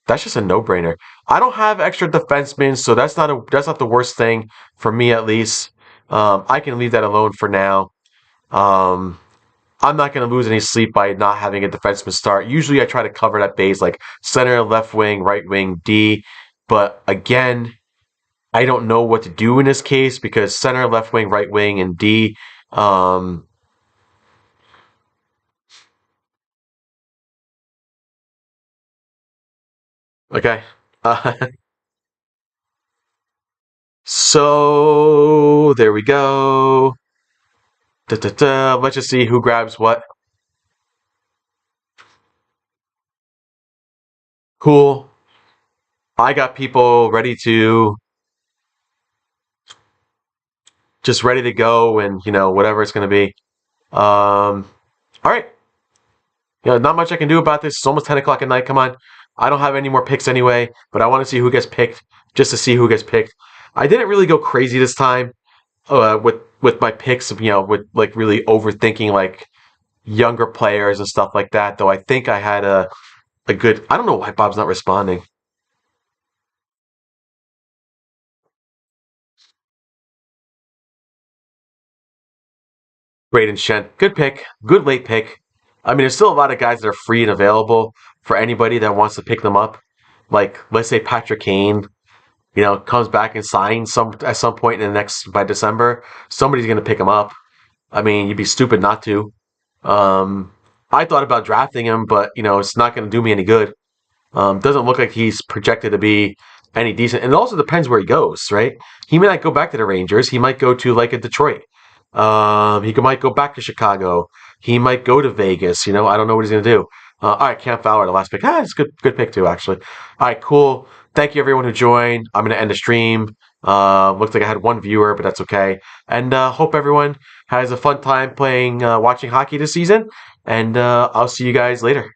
That's just a no brainer. I don't have extra defensemen, so that's not the worst thing for me at least. I can leave that alone for now. Um, I'm not going to lose any sleep by not having a defenseman start. Usually, I try to cover that base like center, left wing, right wing, D. But again, I don't know what to do in this case because center, left wing, right wing, and D. Um, okay. Uh, so there we go. Da, da, da. Let's just see who grabs what. Cool. I got people ready to go, and whatever it's going to be. All right. Not much I can do about this. It's almost 10 o'clock at night. Come on. I don't have any more picks anyway, but I want to see who gets picked just to see who gets picked. I didn't really go crazy this time with my picks, with like really overthinking like younger players and stuff like that. Though I think I had a good. I don't know why Bob's not responding. Braden Shen, good pick, good late pick. I mean, there's still a lot of guys that are free and available for anybody that wants to pick them up. Like, let's say Patrick Kane, comes back and signs at some point in the next by December. Somebody's going to pick him up. I mean, you'd be stupid not to. Um, I thought about drafting him, but it's not going to do me any good. Doesn't look like he's projected to be any decent. And it also depends where he goes, right? He may not go back to the Rangers. He might go to like a Detroit. Might go back to Chicago. He might go to Vegas. I don't know what he's going to do. All right, Cam Fowler, the last pick. It's a good pick too, actually. All right, cool. Thank you everyone who joined. I'm going to end the stream. Looks like I had one viewer, but that's okay. And hope everyone has a fun time watching hockey this season. And I'll see you guys later.